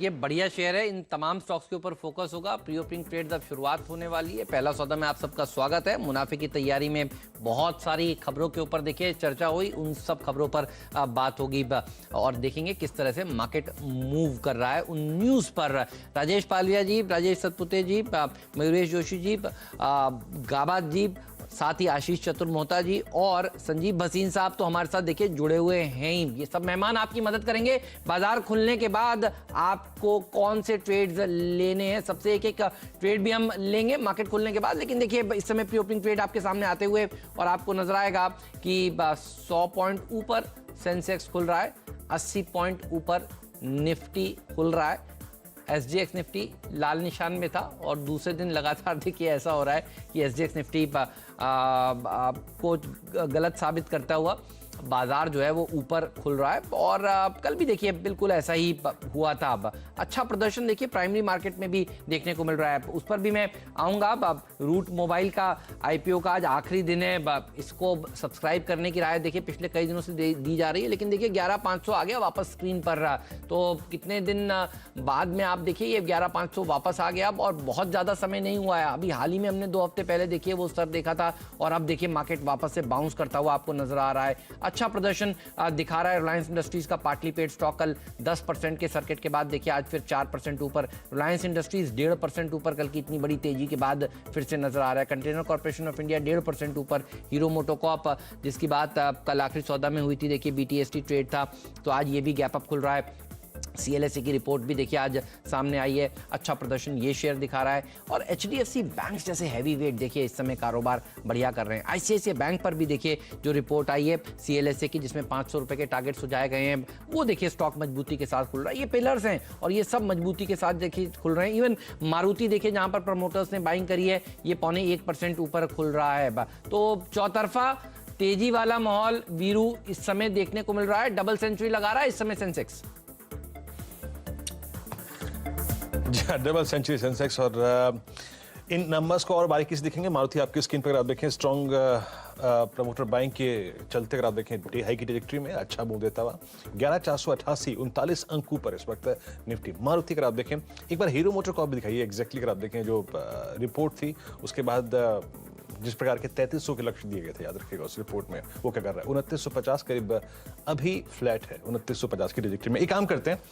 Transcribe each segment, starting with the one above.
ये बढ़िया शेयर है। इन तमाम स्टॉक्स के ऊपर फोकस होगा। प्री ओपनिंग ट्रेड अब शुरुआत होने वाली है। पहला सौदा में आप सबका स्वागत है। मुनाफे की तैयारी में बहुत सारी खबरों के ऊपर देखिए चर्चा हुई, उन सब खबरों पर बात होगी और देखेंगे किस तरह से मार्केट मूव कर रहा है उन न्यूज़ पर। राजेश पालिया जी, राजेश सतपुते जी, मयूरेश जोशी जी, गाबा जी, साथ ही आशीष चतुर्मोहता जी और संजीव भसीन साहब तो हमारे साथ देखिए जुड़े हुए हैं ही। ये सब मेहमान आपकी मदद करेंगे। बाजार खुलने के बाद आपको कौन से ट्रेड्स लेने हैं, सबसे एक एक ट्रेड भी हम लेंगे मार्केट खुलने के बाद। लेकिन देखिए इस समय प्री ओपनिंग ट्रेड आपके सामने आते हुए और आपको नजर आएगा कि 100 पॉइंट ऊपर सेंसेक्स खुल रहा है, 80 पॉइंट ऊपर निफ्टी खुल रहा है। SGX निफ्टी लाल निशान में था और दूसरे दिन लगातार देखिए ऐसा हो रहा है कि SGX निफ्टी को गलत साबित करता हुआ बाजार जो है वो ऊपर खुल रहा है। और कल भी देखिए बिल्कुल ऐसा ही हुआ था। अब अच्छा प्रदर्शन देखिए प्राइमरी मार्केट में भी देखने को मिल रहा है, उस पर भी मैं आऊँगा। रूट मोबाइल का IPO का आज आखिरी दिन है। इसको सब्सक्राइब करने की राय देखिए पिछले कई दिनों से दी जा रही है, लेकिन देखिए 11,500 आ गया वापस स्क्रीन पर। तो कितने दिन बाद में आप देखिए ये 11,500 वापस आ गया और बहुत ज़्यादा समय नहीं हुआ है। अभी हाल ही में हमने 2 हफ्ते पहले देखिए वो स्तर देखा था और अब देखिए मार्केट वापस से बाउंस करता हुआ आपको नजर आ रहा है। अच्छा प्रदर्शन दिखा रहा है रिलायंस इंडस्ट्रीज का। पार्टली पेड स्टॉक कल 10% के सर्किट के बाद देखिए आज फिर 4% ऊपर। रिलायंस इंडस्ट्रीज 1.5% ऊपर कल की इतनी बड़ी तेजी के बाद फिर से नजर आ रहा है। कंटेनर कॉर्पोरेशन ऑफ इंडिया 1.5% ऊपर। हीरो मोटोकॉर्प जिसकी बात कल आखिरी सौदा में हुई थी देखिए BTST ट्रेड था, तो आज ये भी गैप अप खुल रहा है। CLSA की रिपोर्ट भी देखिए आज सामने आई है, अच्छा प्रदर्शन ये शेयर दिखा रहा है। और HDFC बैंक जैसे हैवी वेट देखिए इस समय कारोबार बढ़िया कर रहे हैं। ICICI बैंक पर भी देखिए जो रिपोर्ट आई है CLSA की जिसमें 500 रुपए के टारगेट सुझाए गए हैं, वो देखिए स्टॉक मजबूती के साथ खुल रहा है। ये पिलर्स हैं और ये सब मजबूती के साथ देखिए खुल रहे हैं। इवन मारुति देखिए जहां पर प्रमोटर्स ने बाइंग करी है, ये 0.25% ऊपर खुल रहा है। तो चौतरफा तेजी वाला माहौल वीरू इस समय देखने को मिल रहा है। डबल सेंचुरी लगा रहा है इस समय सेंसेक्स। Double century Sensex. और इन नंबर्स को और बारीकी से देखेंगे। मारुति आपकी स्क्रीन पर आप देखें स्ट्रॉन्ग प्रमोटर बाइंग के चलते अगर आप देखें डे हाई की ट्रैजेक्टरी में अच्छा मूव देता हुआ 11,488 39 अंक ऊपर इस वक्त निफ्टी। मारुति अगर आप देखें एक बार हीरो मोटर को भी दिखाइए एग्जैक्टली। अगर आप देखें जो रिपोर्ट थी उसके बाद जिस प्रकार के 3300 के लक्ष्य दिए गए थे, याद रखिएगा उस रिपोर्ट में, वो क्या कर रहा है 2950 करीब अभी फ्लैट है 2950 की ट्रैजेक्टरी में। एक काम करते हैं,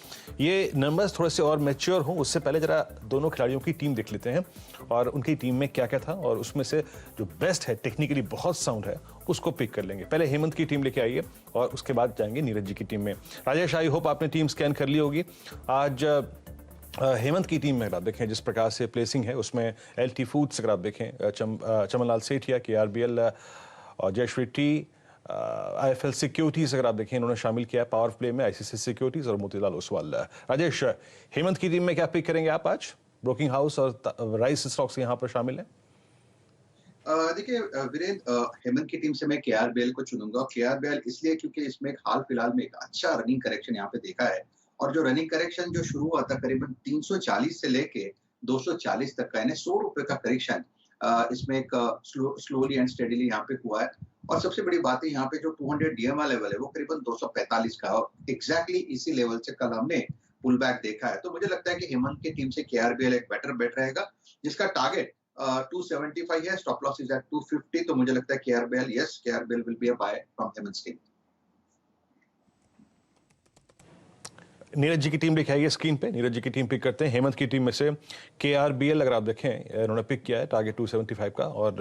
ये नंबर्स थोड़े से और मैच्योर हों उससे पहले जरा दोनों खिलाड़ियों की टीम देख लेते हैं और उनकी टीम में क्या क्या था और उसमें से जो बेस्ट है टेक्निकली बहुत साउंड है उसको पिक कर लेंगे। पहले हेमंत की टीम लेके आइए और उसके बाद जाएंगे नीरज जी की टीम में। राजेश, आई होप आपने टीम स्कैन कर ली होगी। आज हेमंत की टीम में अगर आप देखें जिस प्रकार से प्लेसिंग है उसमें LT फूड्स अगर आप देखें चमनलाल सेठिया, KRBL और जयश्री टी, IFL सिक्योरिटीज अगर आप देखें इन्होंने शामिल किया है पावर प्ले में, ICICI सिक्योरिटीज और मोतीलाल ओसवाल। राजेश, हेमंत की टीम में क्या पिक करेंगे आप आज? ब्रोकिंग हाउस और राइस स्टॉक्स यहाँ पर शामिल है। देखिए वीरेंद्र, हेमंत की टीम से मैं KRBL को चुनूंगा। KRBL इसलिए क्योंकि इसमें हाल फिलहाल में एक अच्छा रनिंग करेक्शन यहाँ पे देखा है और जो रनिंग करेक्शन जो शुरू हुआ था करीबन 340 से लेके 240 तक का, यानी 100 रुपए का करेक्शन इसमें एक स्लोली एंड स्टेडीली यहाँ पे हुआ है। और सबसे बड़ी बात है यहाँ पे जो 200 DMA लेवल है वो करीबन 245 का और एग्जैक्टली इसी लेवल से कल हमने पुल बैक देखा है। तो मुझे लगता है कि हेमंत की टीम से KRBL एक बेटर बेट रहेगा जिसका टारगेट 275 है, स्टॉप लॉस इज एट 250। तो मुझे लगता है KRBL will be a buy from Hemant team. Neeraj ji की टीम लेके आइए स्क्रीन पे। नीरज जी की टीम पिक करते हैं। हेमंत की टीम में से KRBL अगर आप देखें इन्होंने पिक किया है टारगेट 275 का और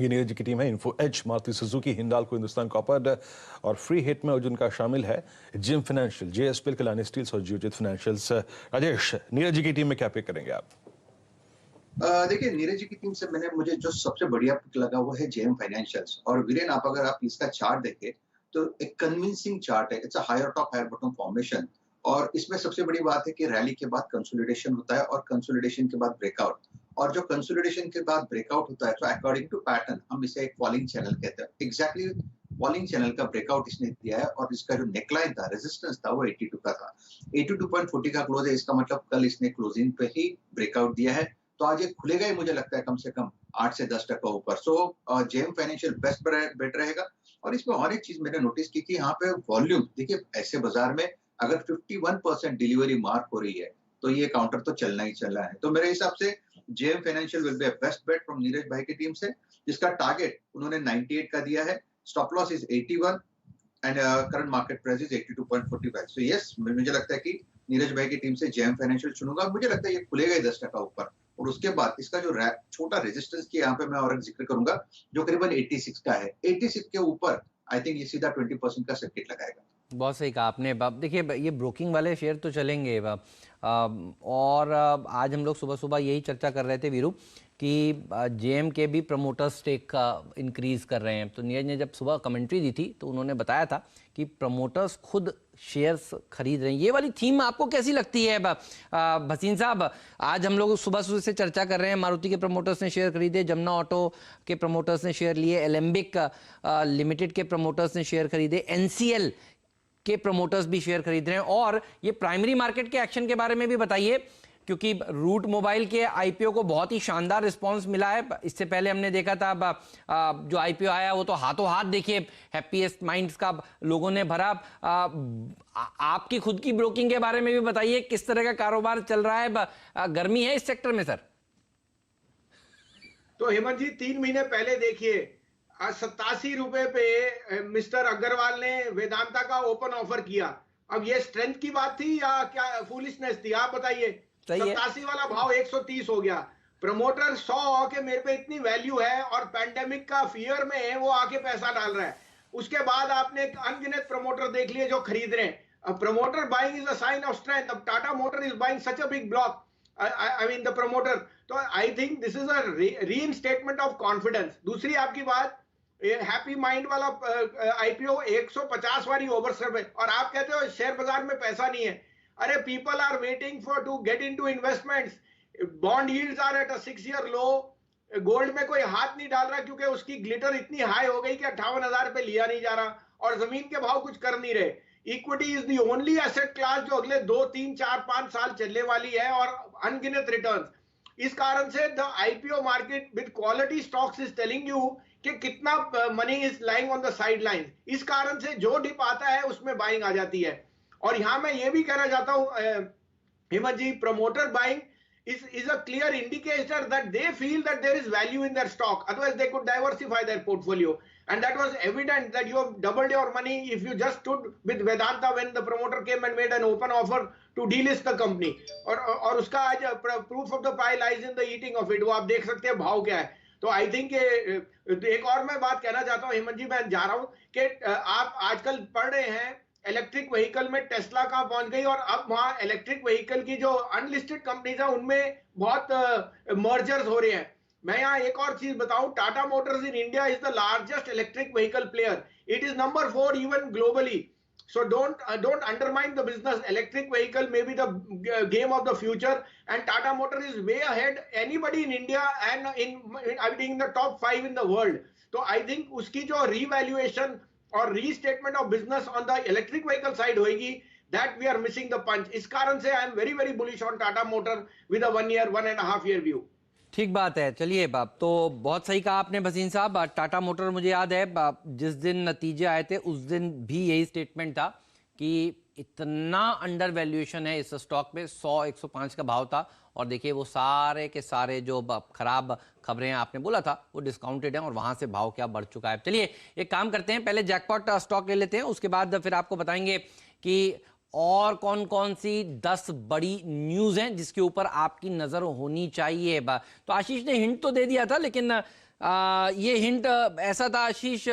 ये नीरज जी की टीम है। Info Edge, Maruti Suzuki, Hindalco, Hindustan copper और फ्री हिट में जिनका शामिल है जिम फाइनेंशियल, JSPL, कल्याणी स्टील्स और जियोजित फाइनेंशियल्स। राजेश, नीरज जी की टीम में क्या पिक करेंगे आप? देखिए नीरज जी की टीम से मुझे जो सबसे बढ़िया पिक लगा वो है JM फाइनेंशियल्स। और वीरेन अगर आप इसका चार्ट देखें तो एक कन्विंसिंग चार्ट है। It's a higher top higher bottom formation और इसमें सबसे बड़ी बात है कि रैली के बाद कंसोलिडेशन होता है और कंसोलिडेशन के बाद ब्रेकआउट, और जो कंसोलिडेशन के बाद ब्रेकआउट होता है तो अकॉर्डिंग टू पैटर्न हम इसे एक फॉलिंग चैनल कहते हैं। एग्जैक्टली फॉलिंग चैनल का ब्रेकआउट इसने दिया है और इसका जो नेकलाइन था, रेजिस्टेंस था, वो 82 का था। 82.40 का क्लोज है, इसका मतलब कल इसने क्लोजिंग पे ही ब्रेकआउट दिया है। तो आज ये खुलेगा ही मुझे लगता है कम से कम 8 से 10% ऊपर। सो JM फाइनेंशियल बेस्ट बेट रहेगा। और इसमें और एक चीज मैंने नोटिस की कि यहाँ पे वॉल्यूम देखिए, ऐसे बाजार में अगर 51% डिलीवरी मार्क हो रही है तो ये काउंटर तो चलना ही चलना है। तो मेरे हिसाब से JM financial will be a best bet from Neeraj भाई की टीम से, जिसका टारगेट उन्होंने 98 का दिया है, stop loss is 81 and current market price is 82.45। So yes, मुझे लगता है कि नीरज भाई की टीम से जेएम फाइनेंशियल चुनूंगा। मुझे लगता है ये खुलेगा ही 10% ऊपर, और उसके बाद इसका जो छोटा रेजिस्टेंस की यहाँ पे मैं और एक जिक्र करूंगा जो करीबन 86 का है। 86 के ऊपर आई थिंक ये सीधा 20% का सर्किट लगाएगा। बहुत सही कहा आपने। अब देखिए ये ब्रोकिंग वाले शेयर तो चलेंगे और आज हम लोग सुबह सुबह यही चर्चा कर रहे थे वीरू कि जेएम के भी प्रमोटर स्टेक का इंक्रीज कर रहे हैं। तो नीरज ने जब सुबह कमेंट्री दी थी तो उन्होंने बताया था कि प्रमोटर्स खुद शेयर्स खरीद रहे हैं। ये वाली थीम आपको कैसी लगती है भसीन साहब? आज हम लोग सुबह सुबह से चर्चा कर रहे हैं, मारुति के प्रमोटर्स ने शेयर खरीदे, जमुना ऑटो के प्रमोटर्स ने शेयर लिए, एलेम्बिक लिमिटेड के प्रमोटर्स ने शेयर खरीदे, एनसीएल के प्रमोटर्स भी शेयर खरीद रहे हैं। और ये प्राइमरी मार्केट के एक्शन के बारे में भी बताइए, क्योंकि रूट मोबाइल के आईपीओ को बहुत ही शानदार रिस्पांस मिला है। इससे पहले हमने देखा था जो आईपीओ आया वो तो हाथों हाथ देखिए हैप्पीएस्ट माइंड्स का लोगों ने भरा। आपकी खुद की ब्रोकिंग के बारे में भी बताइए, किस तरह का कारोबार चल रहा है? गर्मी है इस सेक्टर में सर? तो हेमंत जी 3 महीने पहले देखिए 87 रुपए पे मिस्टर अग्रवाल ने वेदांता का ओपन ऑफर किया। अब ये स्ट्रेंथ की बात थी या क्या फूलिशनेस थी, आप बताइए। 87 वाला भाव 130 हो गया। प्रमोटर 100 के मेरे पे इतनी वैल्यू है और पैंडेमिक का फियर में है, वो आके पैसा डाल रहा है। उसके बाद आपने अनगिनत प्रमोटर देख लिए जो खरीद रहे हैं। Promoter buying is a sign of strength. अब Tata motor is buying such a big block, I mean the promoter. तो I think this is a reinstatement of confidence. दूसरी आपकी बात, हैप्पी माइंड वाला आईपीओ 150 वाली ओवरसर्व है और आप कहते हो शेयर बाजार में पैसा नहीं है। अरे people are waiting for to get into investments. Bond yields are at a 6 year low. Gold में कोई हाथ नहीं डाल रहा क्योंकि उसकी ग्लिटर इतनी हाई हो गई कि 58,000 पे लिया नहीं जा रहा और जमीन के भाव कुछ कर नहीं रहे। Equity is the only asset class जो अगले 2, 3, 4, 5 साल चलने वाली है और अनगिनत रिटर्न्स। इस कारण से the IPO market with quality stocks is telling you कि कितना money is lying on the side line. इस कारण से जो डिप आता है उसमें बाइंग आ जाती है। और यहां मैं ये भी कहना चाहता हूं Hemant ji, promoter buying is a clear indicator that they feel that there is value in their stock, otherwise they could diversify their portfolio, and that was evident that you have doubled your money if you just stood with Vedanta when the promoter came and made an open offer to delist the company। और उसका आज proof of the pie lies in the eating of it। वो आप देख सकते हैं भाव क्या है। तो आई थिंक एक और मैं बात कहना चाहता हूँ हेमंत जी, मैं जा रहा हूँ कि आप आजकल पढ़ रहे हैं इलेक्ट्रिक व्हीकल में टेस्ला कहां पहुंच गई और अब वहां इलेक्ट्रिक व्हीकल की जो अनलिस्टेड कंपनीज है उनमें बहुत मर्जर्स हो रहे हैं। मैं यहां एक और चीज बताऊं, Tata Motors in India is the largest electric vehicle player. It is number 4 even globally. So don't undermine the business. Electric vehicle may be the game of the future, and Tata Motor is way ahead anybody in India and in the top 5 in the world. So I think उसकी जो revaluation और restatement of business on the electric vehicle side होगी, that we are missing the punch. इस कारण से I am very very bullish on Tata motor with a 1 year 1.5 year view. ठीक बात है। चलिए बाप, तो बहुत सही कहा आपने भसीन साहब। टाटा मोटर मुझे याद है जिस दिन नतीजे आए थे उस दिन भी यही स्टेटमेंट था कि इतना अंडर वैल्यूएशन है इस स्टॉक में। 100-105 का भाव था और देखिए वो सारे के सारे जो खराब खबरें आपने बोला था वो डिस्काउंटेड हैं और वहां से भाव क्या बढ़ चुका है। चलिए एक काम करते हैं, पहले जैकपॉट स्टॉक ले लेते हैं, उसके बाद फिर आपको बताएंगे कि और कौन कौन सी 10 बड़ी न्यूज हैं जिसके ऊपर आपकी नजर होनी चाहिए। तो आशीष ने हिंट तो दे दिया था, लेकिन ये हिंट ऐसा था आशीष,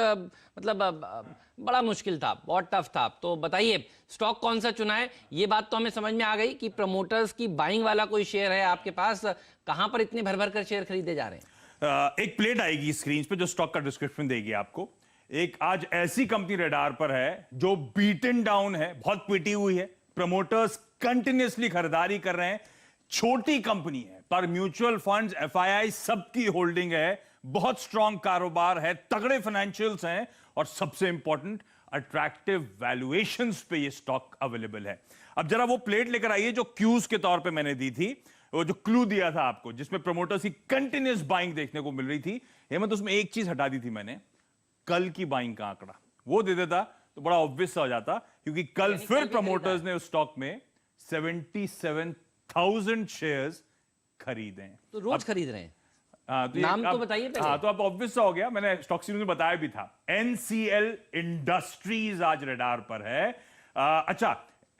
मतलब बड़ा मुश्किल था, बहुत टफ था। तो बताइए स्टॉक कौन सा चुना है? ये बात तो हमें समझ में आ गई कि प्रमोटर्स की बाइंग वाला कोई शेयर है आपके पास। कहां पर इतने भर भर कर शेयर खरीदे जा रहे हैं? एक प्लेट आएगी स्क्रीन पे जो स्टॉक का डिस्क्रिप्शन देगी आपको। एक आज ऐसी कंपनी रडार पर है जो बीटन डाउन है, बहुत पिटी हुई है, प्रमोटर्स कंटिन्यूअसली खरीदारी कर रहे हैं, छोटी कंपनी है पर म्यूचुअल फंड्स, एफआईआई सबकी होल्डिंग है, बहुत स्ट्रॉन्ग कारोबार है, तगड़े फाइनेंशियल्स हैं और सबसे इंपॉर्टेंट अट्रैक्टिव वैल्यूएशंस पे ये स्टॉक अवेलेबल है। अब जरा वो प्लेट लेकर आइए जो क्यूज के तौर पे मैंने दी थी, वो जो क्लू दिया था आपको जिसमें प्रमोटर्स की कंटिन्यूअस बाइंग देखने को मिल रही थी। हेमंत उसमें एक चीज हटा दी थी मैंने, कल की बाइंग का आंकड़ा वो दे देता तो बड़ा ऑब्वियस हो जाता, क्योंकि कल फिर प्रमोटर्स ने उस स्टॉक में 77,000 शेयर्स खरीदे हैं। तो रोज खरीद रहे हैं। हाँ, तो नाम तो बताइए पहले। हाँ, तो अब ऑब्वियस हो गया, मैंने स्टॉक सीरीज में बताया भी था। NCL इंडस्ट्रीज आज रडार पर है। अच्छा,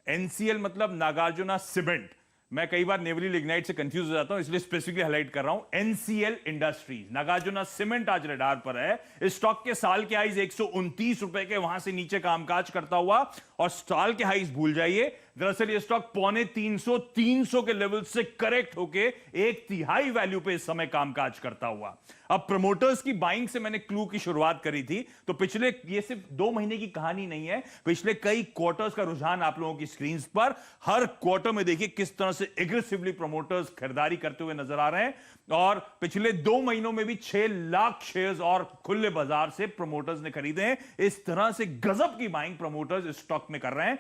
NCL मतलब नागार्जुना सीमेंट। मैं कई बार नेवली लिग्नाइट से कंफ्यूज हो जाता हूं, इसलिए स्पेसिफिकली हाईलाइट कर रहा हूं। NCL इंडस्ट्रीज, नागार्जुना सीमेंट आज रडार पर है। इस स्टॉक के साल के हाइज 129 रुपए के, वहां से नीचे कामकाज करता हुआ, और साल के हाइज भूल जाइए। दरअसल ये स्टॉक 350 के लेवल से करेक्ट होके 1/3 वैल्यू पे इस समय कामकाज करता हुआ। अब प्रमोटर्स की बाइंग से मैंने क्लू की शुरुआत करी थी, तो पिछले, ये सिर्फ 2 महीने की कहानी नहीं है, पिछले कई क्वार्टर्स का रुझान आप लोगों की स्क्रीन पर, हर क्वार्टर में देखिए किस तरह से एग्रेसिवली प्रमोटर्स खरीदारी करते हुए नजर आ रहे हैं। और पिछले 2 महीनों में भी 6 लाख शेयर्स और खुले बाजार से प्रमोटर्स ने खरीदे हैं। इस तरह से गजब की बाइंग प्रमोटर्स इस स्टॉक में कर रहे हैं।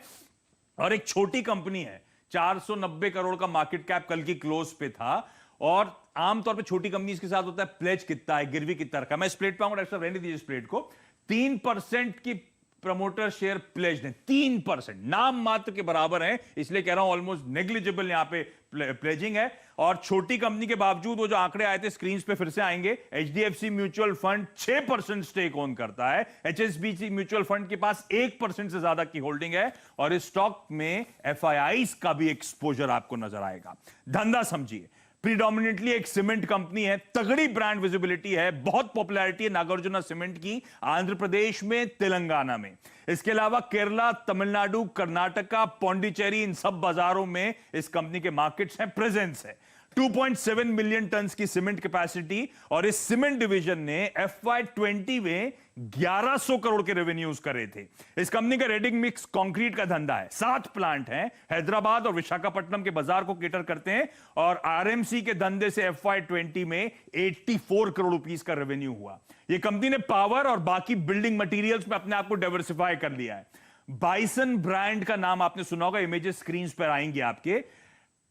और एक छोटी कंपनी है, 490 करोड़ का मार्केट कैप कल की क्लोज पे था। और आमतौर पे छोटी कंपनीज के साथ होता है प्लेज कितना है, गिरवी कितना रखा। मैं स्प्लिट पाऊंगा, डॉक्टर साहब रहने दीजिए स्प्लिट को। 3% की प्रमोटर शेयर प्लेज ने, 3% नाम मात्र के बराबर है, इसलिए कह रहा हूं ऑलमोस्ट नेग्लिजिबल यहां पे प्लेजिंग है। और छोटी कंपनी के बावजूद वो जो आंकड़े आए थे स्क्रीन पे फिर से आएंगे। HDFC mutual fund 6% stake own करता है। HSBC म्यूचुअल फंड के पास 1% से ज्यादा की होल्डिंग है। और इस स्टॉक में FIIs का भी एक्सपोजर आपको नजर आएगा। धंधा समझिए, प्रीडोमिनेटली एक सीमेंट कंपनी है, तगड़ी ब्रांड विजिबिलिटी है, बहुत पॉपुलैरिटी है नागार्जुना सीमेंट की आंध्र प्रदेश में, तेलंगाना में। इसके अलावा केरला, तमिलनाडु, कर्नाटका, पौंडीचेरी, इन सब बाजारों में इस कंपनी के मार्केट्स हैं, प्रेजेंस है। 2.7 मिलियन टन की सीमेंट कैपेसिटी, और इस सीमेंट डिवीजन ने FY20 में 1100 करोड़ के रेवेन्यूज करे थे। इस कंपनी का रेडी मिक्स कंक्रीट का धंधा है, 7 प्लांट हैं, हैदराबाद और विशाखापट्टनम के बाजार को केटर करते हैं। और RMC के धंधे से FY20 में 84 करोड़ रुपीस का रेवेन्यू हुआ। यह कंपनी ने पावर और बाकी बिल्डिंग मटेरियल्स में अपने आप को डाइवर्सिफाई कर लिया है। बाइसन ब्रांड का नाम आपने सुना होगा, इमेजेस स्क्रीन पर आएंगे आपके।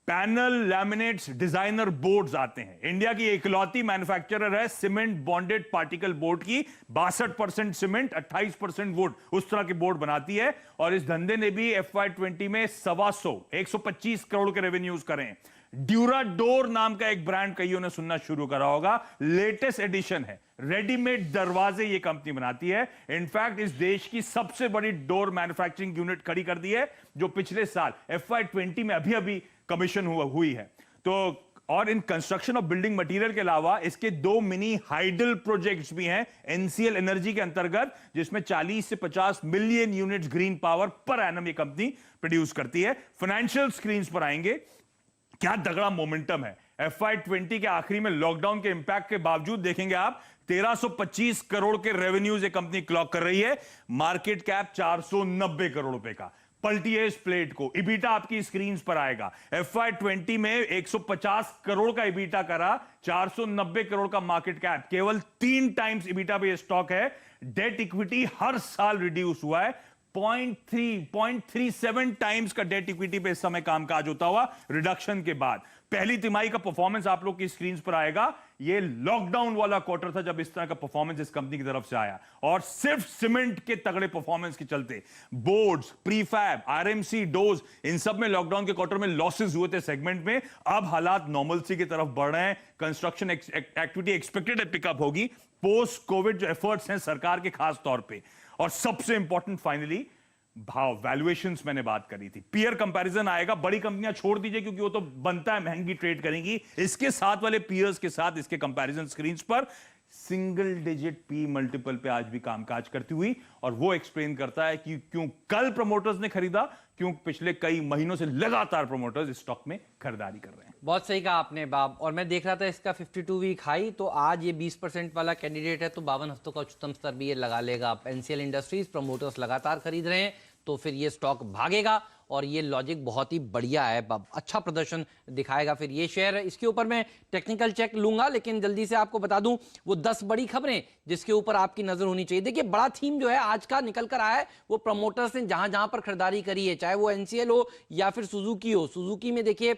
पैनल, लैमिनेट्स, डिजाइनर बोर्ड्स आते हैं। इंडिया की इकलौती मैन्युफैक्चरर है सीमेंट बॉन्डेड पार्टिकल बोर्ड की। 62% सीमेंट, 28% वुड, उस तरह के बोर्ड बनाती है। और इस धंधे ने भी FY20 में 125 करोड़ के रेवेन्यूज करें। ड्यूराडोर नाम का एक ब्रांड कईयों ने सुनना शुरू करा होगा, लेटेस्ट एडिशन है। रेडीमेड दरवाजे ये कंपनी बनाती है। इनफैक्ट इस देश की सबसे बड़ी डोर मैन्युफैक्चरिंग यूनिट खड़ी कर दी है, जो पिछले साल FY20 में अभी कमीशन हुई है। तो और in construction of building material के अलावा इसके 2 मिनी हाइडल प्रोजेक्ट्स भी हैं NCL एनर्जी के अंतर्गत, जिसमें 40 से 50 million units green power per annum ये कंपनी प्रोड्यूस करती है। फाइनेंशियल स्क्रीन्स पर आएंगे, क्या तगड़ा मोमेंटम है। FY20 के आखिरी में लॉकडाउन के इंपैक्ट के बावजूद देखेंगे आप 1325 करोड़ के रेवेन्यूज ये कंपनी क्लॉक कर रही है। मार्केट कैप 490 करोड़ रुपए का। पलटिए इस प्लेट को, इबीटा आपकी स्क्रीन पर आएगा। FY20 में 150 करोड़ का इबीटा करा, 490 करोड़ का मार्केट कैप, केवल 3 टाइम्स इबीटा पे स्टॉक है। डेट इक्विटी हर साल रिड्यूस हुआ है, 0.37 टाइम्स का डेट इक्विटी पे इस समय कामकाज होता हुआ रिडक्शन के बाद। पहली तिमाही का परफॉर्मेंस आप लोग की स्क्रीन पर आएगा। ये लॉकडाउन वाला क्वार्टर था जब इस तरह का परफॉर्मेंस इस कंपनी की तरफ से आया, और सिर्फ सीमेंट के तगड़े परफॉर्मेंस के चलते बोर्ड्स, प्रीफैब, RMC, डोज, इन सब में लॉकडाउन के क्वार्टर में लॉसेस हुए थे सेगमेंट में। अब हालात नॉर्मलसी की तरफ बढ़ रहे हैं। कंस्ट्रक्शन एक्टिविटी एक्सपेक्टेड है पिकअप होगी पोस्ट कोविड जो एफर्ट्स हैं सरकार के खास तौर पे। और सबसे इंपॉर्टेंट फाइनली भाव, वैल्यूएशंस मैंने बात करी थी, पीयर कंपैरिजन आएगा। बड़ी कंपनियां छोड़ दीजिए क्योंकि वो तो बनता है महंगी ट्रेड करेंगी, इसके साथ वाले पीयर्स के साथ इसके कंपैरिजन स्क्रीन्स पर सिंगल डिजिट पी मल्टीपल पे आज भी कामकाज करती हुई। और वो एक्सप्लेन करता है कि क्यों कल प्रमोटर्स ने खरीदा, क्यों पिछले कई महीनों से लगातार प्रमोटर्स इस स्टॉक में खरीदारी कर रहे हैं। बहुत सही कहा आपने बाब। और मैं देख रहा था इसका 52 वीक हाई, तो आज ये 20% वाला कैंडिडेट है, तो 52 हफ्तों का उच्चतम स्तर भी ये लगा लेगा। NCL इंडस्ट्रीज प्रमोटर्स लगातार खरीद रहे हैं, तो फिर ये स्टॉक भागेगा और ये लॉजिक बहुत ही बढ़िया है, अच्छा प्रदर्शन दिखाएगा फिर ये शेयर। इसके ऊपर मैं टेक्निकल चेक लूंगा, लेकिन जल्दी से आपको बता दूं वो 10 बड़ी खबरें जिसके ऊपर आपकी नजर होनी चाहिए। देखिए बड़ा थीम जो है आज का निकल कर आया है वो प्रमोटर्स ने जहां जहां पर खरीदारी करी है, चाहे वो एनसीएल हो या फिर सुजुकी हो। सुजुकी में देखिए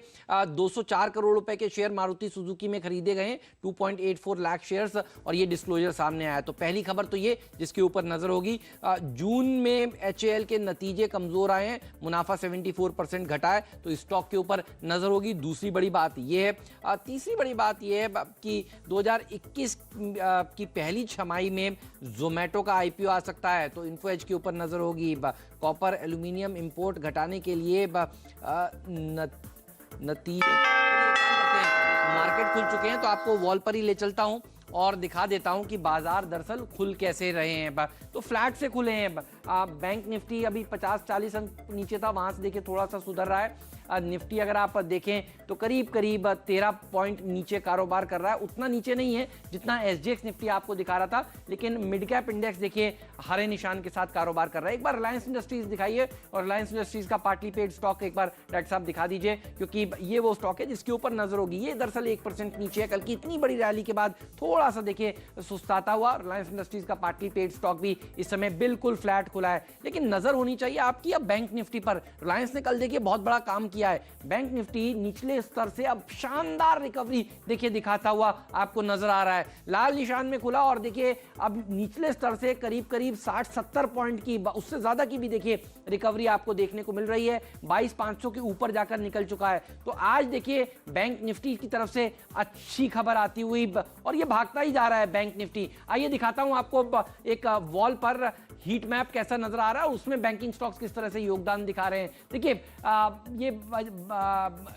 204 करोड़ रुपए के शेयर मारुति सुजुकी में खरीदे गए, 2.84 लाख शेयर्स, और ये डिस्क्लोजर सामने आया। तो पहली खबर तो ये जिसके ऊपर नजर होगी। जून में एचएएल के नतीजे कमजोर आए हैं, मुनाफा 74% घटा है, तो स्टॉक के ऊपर नजर होगी। दूसरी बड़ी बात ये है, तीसरी बड़ी बात ये है कि 2021 की पहली छमाही में जोमेटो का आईपीओ आ सकता है, तो इन्फो एज के ऊपर नजर होगी। कॉपर एल्यूमिनियम इंपोर्ट घटाने के लिए नतीजे मार्केट खुल चुके हैं, तो आपको वॉल पर ही ले चलता हूं और दिखा देता हूं कि बाजार दरअसल खुल कैसे रहे हैं। तो फ्लैट से खुले हैं। बैंक निफ्टी अभी 50-40 अंक नीचे था, वहां से देखिए थोड़ा सा सुधर रहा है। निफ्टी अगर आप देखें तो करीब करीब 13 पॉइंट नीचे कारोबार कर रहा है, उतना नीचे नहीं है जितना एसजीएक्स निफ्टी आपको दिखा रहा था, लेकिन मिड कैप इंडेक्स देखिए हरे निशान के साथ कारोबार कर रहा है। एक बार रिलायंस इंडस्ट्रीज दिखाइए, और रिलायंस इंडस्ट्रीज का पार्टली पेड स्टॉक एक बार डॉक्टर साहब दिखा दीजिए, क्योंकि ये वो स्टॉक है जिसके ऊपर नजर होगी। ये दरअसल 1% नीचे है, कल की इतनी बड़ी रैली के बाद थोड़ा सा देखिए सुस्ताता हुआ। रिलायंस इंडस्ट्रीज का पार्टली पेड स्टॉक भी इस समय बिल्कुल फ्लैट खुला है, लेकिन नजर होनी चाहिए आपकी अब बैंक निफ्टी पर। रिलायंस ने कल देखिए बहुत बड़ा काम किया है, बैंक निफ्टी निचले स्तर से अब शानदार रिकवरी देखिए दिखाता हुआ आपको नजर आ रहा है। लाल निशान में खुला और देखिए अब निचले स्तर से करीब करीब 60-70 पॉइंट की, उससे ज्यादा की भी देखिए रिकवरी आपको देखने को मिल रही है। 22,500 के ऊपर जाकर निकल चुका है। तो आज देखिए बैंक निफ्टी की तरफ से अच्छी खबर आती हुई, और ये भागता ही जा रहा है बैंक निफ्टी। आइए दिखाता हूं आपको एक वॉल पर हीट मैप कैसा नजर आ रहा है, उसमें बैंकिंग स्टॉक्स किस तरह से योगदान दिखा रहे हैं। देखिए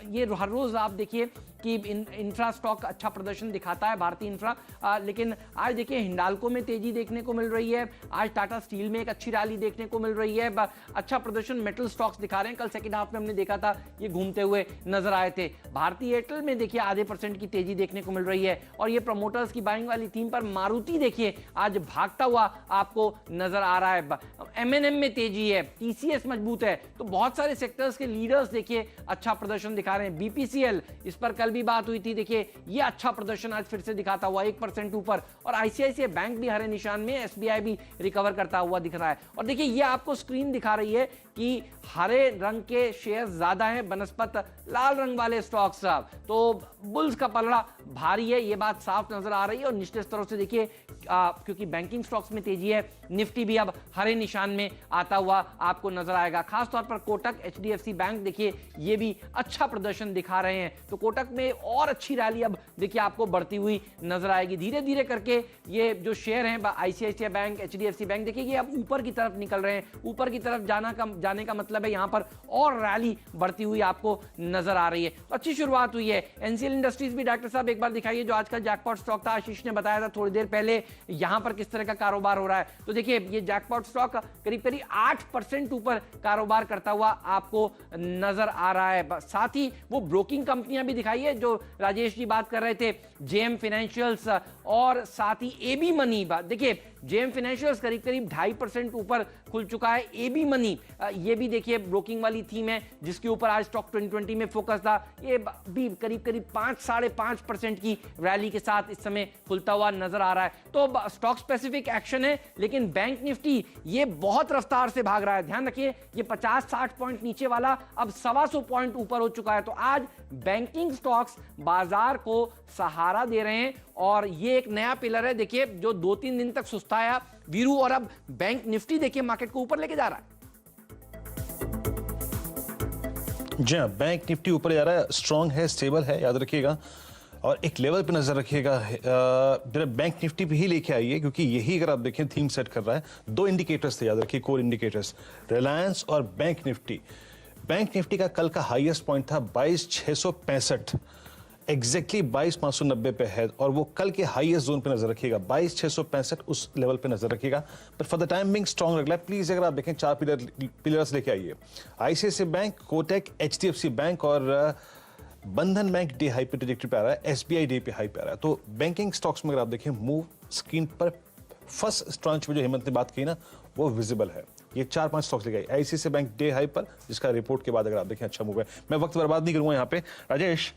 ये हर रोज आप देखिए कि इंफ्रा स्टॉक अच्छा प्रदर्शन दिखाता है, भारतीय इंफ्रा, लेकिन आज देखिए हिंडाल्को में तेजी देखने को मिल रही है। आज टाटा स्टील में एक अच्छी रैली देखने को मिल रही है। अच्छा प्रदर्शन मेटल स्टॉक्स दिखा रहे हैं। कल सेकंड हाफ में हमने देखा था ये घूमते हुए नजर आए थे। भारतीय एयरटेल में देखिए आधे % की तेजी देखने को मिल रही है, और ये प्रमोटर्स की बाइंग वाली थीम पर मारुति देखिए आज भागता हुआ आपको नजर आ रहा है। एमएनएम में तेजी है, टीसीएस मजबूत है, तो बहुत सारे सेक्टर्स के लीडर्स देखिए अच्छा प्रदर्शन दिखा रहे हैं। बीपीसीएल, इस पर कल भी बात हुई थी, देखिए ये अच्छा प्रदर्शन आज फिर से दिखाता हुआ 1% ऊपर, और आईसीआईसीआई बैंक भी हरे निशान में, एसबीआई भी रिकवर करता हुआ दिख रहा है। और देखिए ये आपको स्क्रीन दिखा रही है कि हरे रंग के शेयर ज्यादा हैं बनस्पत लाल रंग वाले स्टॉक्स, तो बुल्स का पलड़ा भारी है, ये बात साफ नजर आ रही है। और निचले स्तरों से देखिए क्योंकि बैंकिंग स्टॉक्स में तेजी है, निफ्टी भी अब हरे निशान में आता हुआ आपको नजर आएगा। खासतौर पर कोटक, एचडीएफसी बैंक देखिए ये भी अच्छा प्रदर्शन दिखा रहे हैं, तो कोटक में और अच्छी रैली अब देखिए आपको बढ़ती हुई नजर आएगी। धीरे धीरे करके ये जो शेयर हैं आईसीआईसीआई बैंक, एचडीएफसी बैंक देखिए ये अब ऊपर की तरफ निकल रहे हैं। ऊपर की तरफ जाने का मतलब है यहां पर और रैली बढ़ती हुई आपको नजर आ रही है। अच्छी शुरुआत हुई है। एनसीएल इंडस्ट्रीज भी डॉक्टर साहब एक बार दिखाइए, जो आज का जैकपॉट स्टॉक था, आशीष ने बताया था थोड़ी देर पहले यहां पर किस तरह का कारोबार हो रहा है। तो देखिए ये जैकपॉट स्टॉक करीब करीब 8% ऊपर कारोबार करता हुआ आपको नजर आ रहा है। साथ ही वो ब्रोकिंग कंपनियां भी दिखाई है जो राजेश जी बात कर रहे थे, जेएम फाइनेंशियल्स और साथ ही एबी मनी। देखिए जेएम फाइनेंशियल्स करीब करीब 2.5% ऊपर खुल चुका है। एबी मनी ये भी देखिए ब्रोकिंग वाली थीम है जिसके ऊपर आज स्टॉक 2020 में फोकस था, ये भी करीब करीब 5-5.5% की रैली के साथ इस समय खुलता हुआ नजर आ रहा है। तो स्टॉक स्पेसिफिक एक्शन है, लेकिन बैंक निफ्टी ये बहुत रफ्तार से भाग रहा है। ध्यान रखिए ये 50-60 पॉइंट नीचे वाला अब 125 पॉइंट ऊपर हो चुका है। तो आज बैंकिंग स्टॉक्स बाजार को सहारा दे रहे हैं, और ये एक नया पिलर है देखिए जो 2-3 दिन तक सुस्ताया वीरू, और अब बैंक निफ्टी देखिए मार्केट को ऊपर लेके जा रहा है। जी हाँ, बैंक निफ्टी ऊपर जा रहा है, स्ट्रांग है, स्टेबल है, याद रखिएगा। और एक लेवल पे नजर रखिएगा, बैंक निफ्टी पे ही लेके आइए, क्योंककि यही अगर आप देखें थीम सेट कर रहा है। 2 इंडिकेटर्स थे, याद रखिए, कोर इंडिकेटर्स, रिलायंस और बैंक निफ्टी। बैंक निफ्टी का कल का हाईएस्ट पॉइंट था 22,665, एग्जैक्टली 22,590 पे है, और वो कल के हाईएस्ट जोन पे नजर रखिएगा 22,665, उस लेवल पे नजर रखिएगा। But for the time being strong रख रहा है। प्लीज अगर आप देखें 4 पिलर्स लेके आइए, ICICI bank, Kotak, HDFC bank और बंधन बैंक डे हाई पे ट्रैजेक्टरी पे आ रहा है, एसबीआई डे पे हाई पे आ रहा है। तो बैंकिंग स्टॉक्स में अगर आप देखें मूव स्क्रीन पर फर्स्ट ट्रांच में जो हेमंत ने बात की ना, वो विजिबल है। ये 4-5 स्टॉक्स लेके आई। आईसीआईसीआई बैंक डे हाई पर, जिसका रिपोर्ट के बाद अगर आप देखें अच्छा मूव है। मैं वक्त बर्बाद नहीं करूंगा यहाँ पे। राजेश,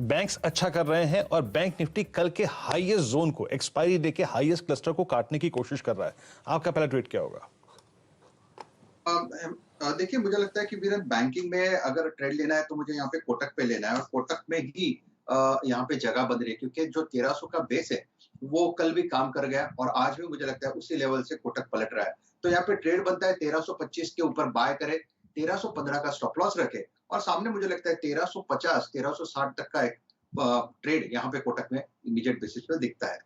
बैंक्स अच्छा कर रहे हैं और बैंक निफ्टी कल के हाईएस्ट जोन को, एक्सपायरी डे के हाईएस्ट क्लस्टर को काटने की कोशिश कर रहा है। आपका पहला ट्रेड क्या होगा? देखिए, मुझे लगता है कि वीरेन, बैंकिंग में अगर ट्रेड लेना है तो मुझे यहाँ पे कोटक पे लेना है, और कोटक में ही यहाँ पे जगह बन रही है, क्योंकि जो 1300 का बेस है वो कल भी काम कर गया और आज भी मुझे लगता है उसी लेवल से कोटक पलट रहा है। तो यहाँ पे ट्रेड बनता है 1325 के ऊपर बाय करे, 1315 का स्टॉप लॉस रखे, और सामने मुझे लगता है 1350 1360 तक का एक ट्रेड यहाँ पे कोटक में इमीडिएट बेसिस पे दिखता है।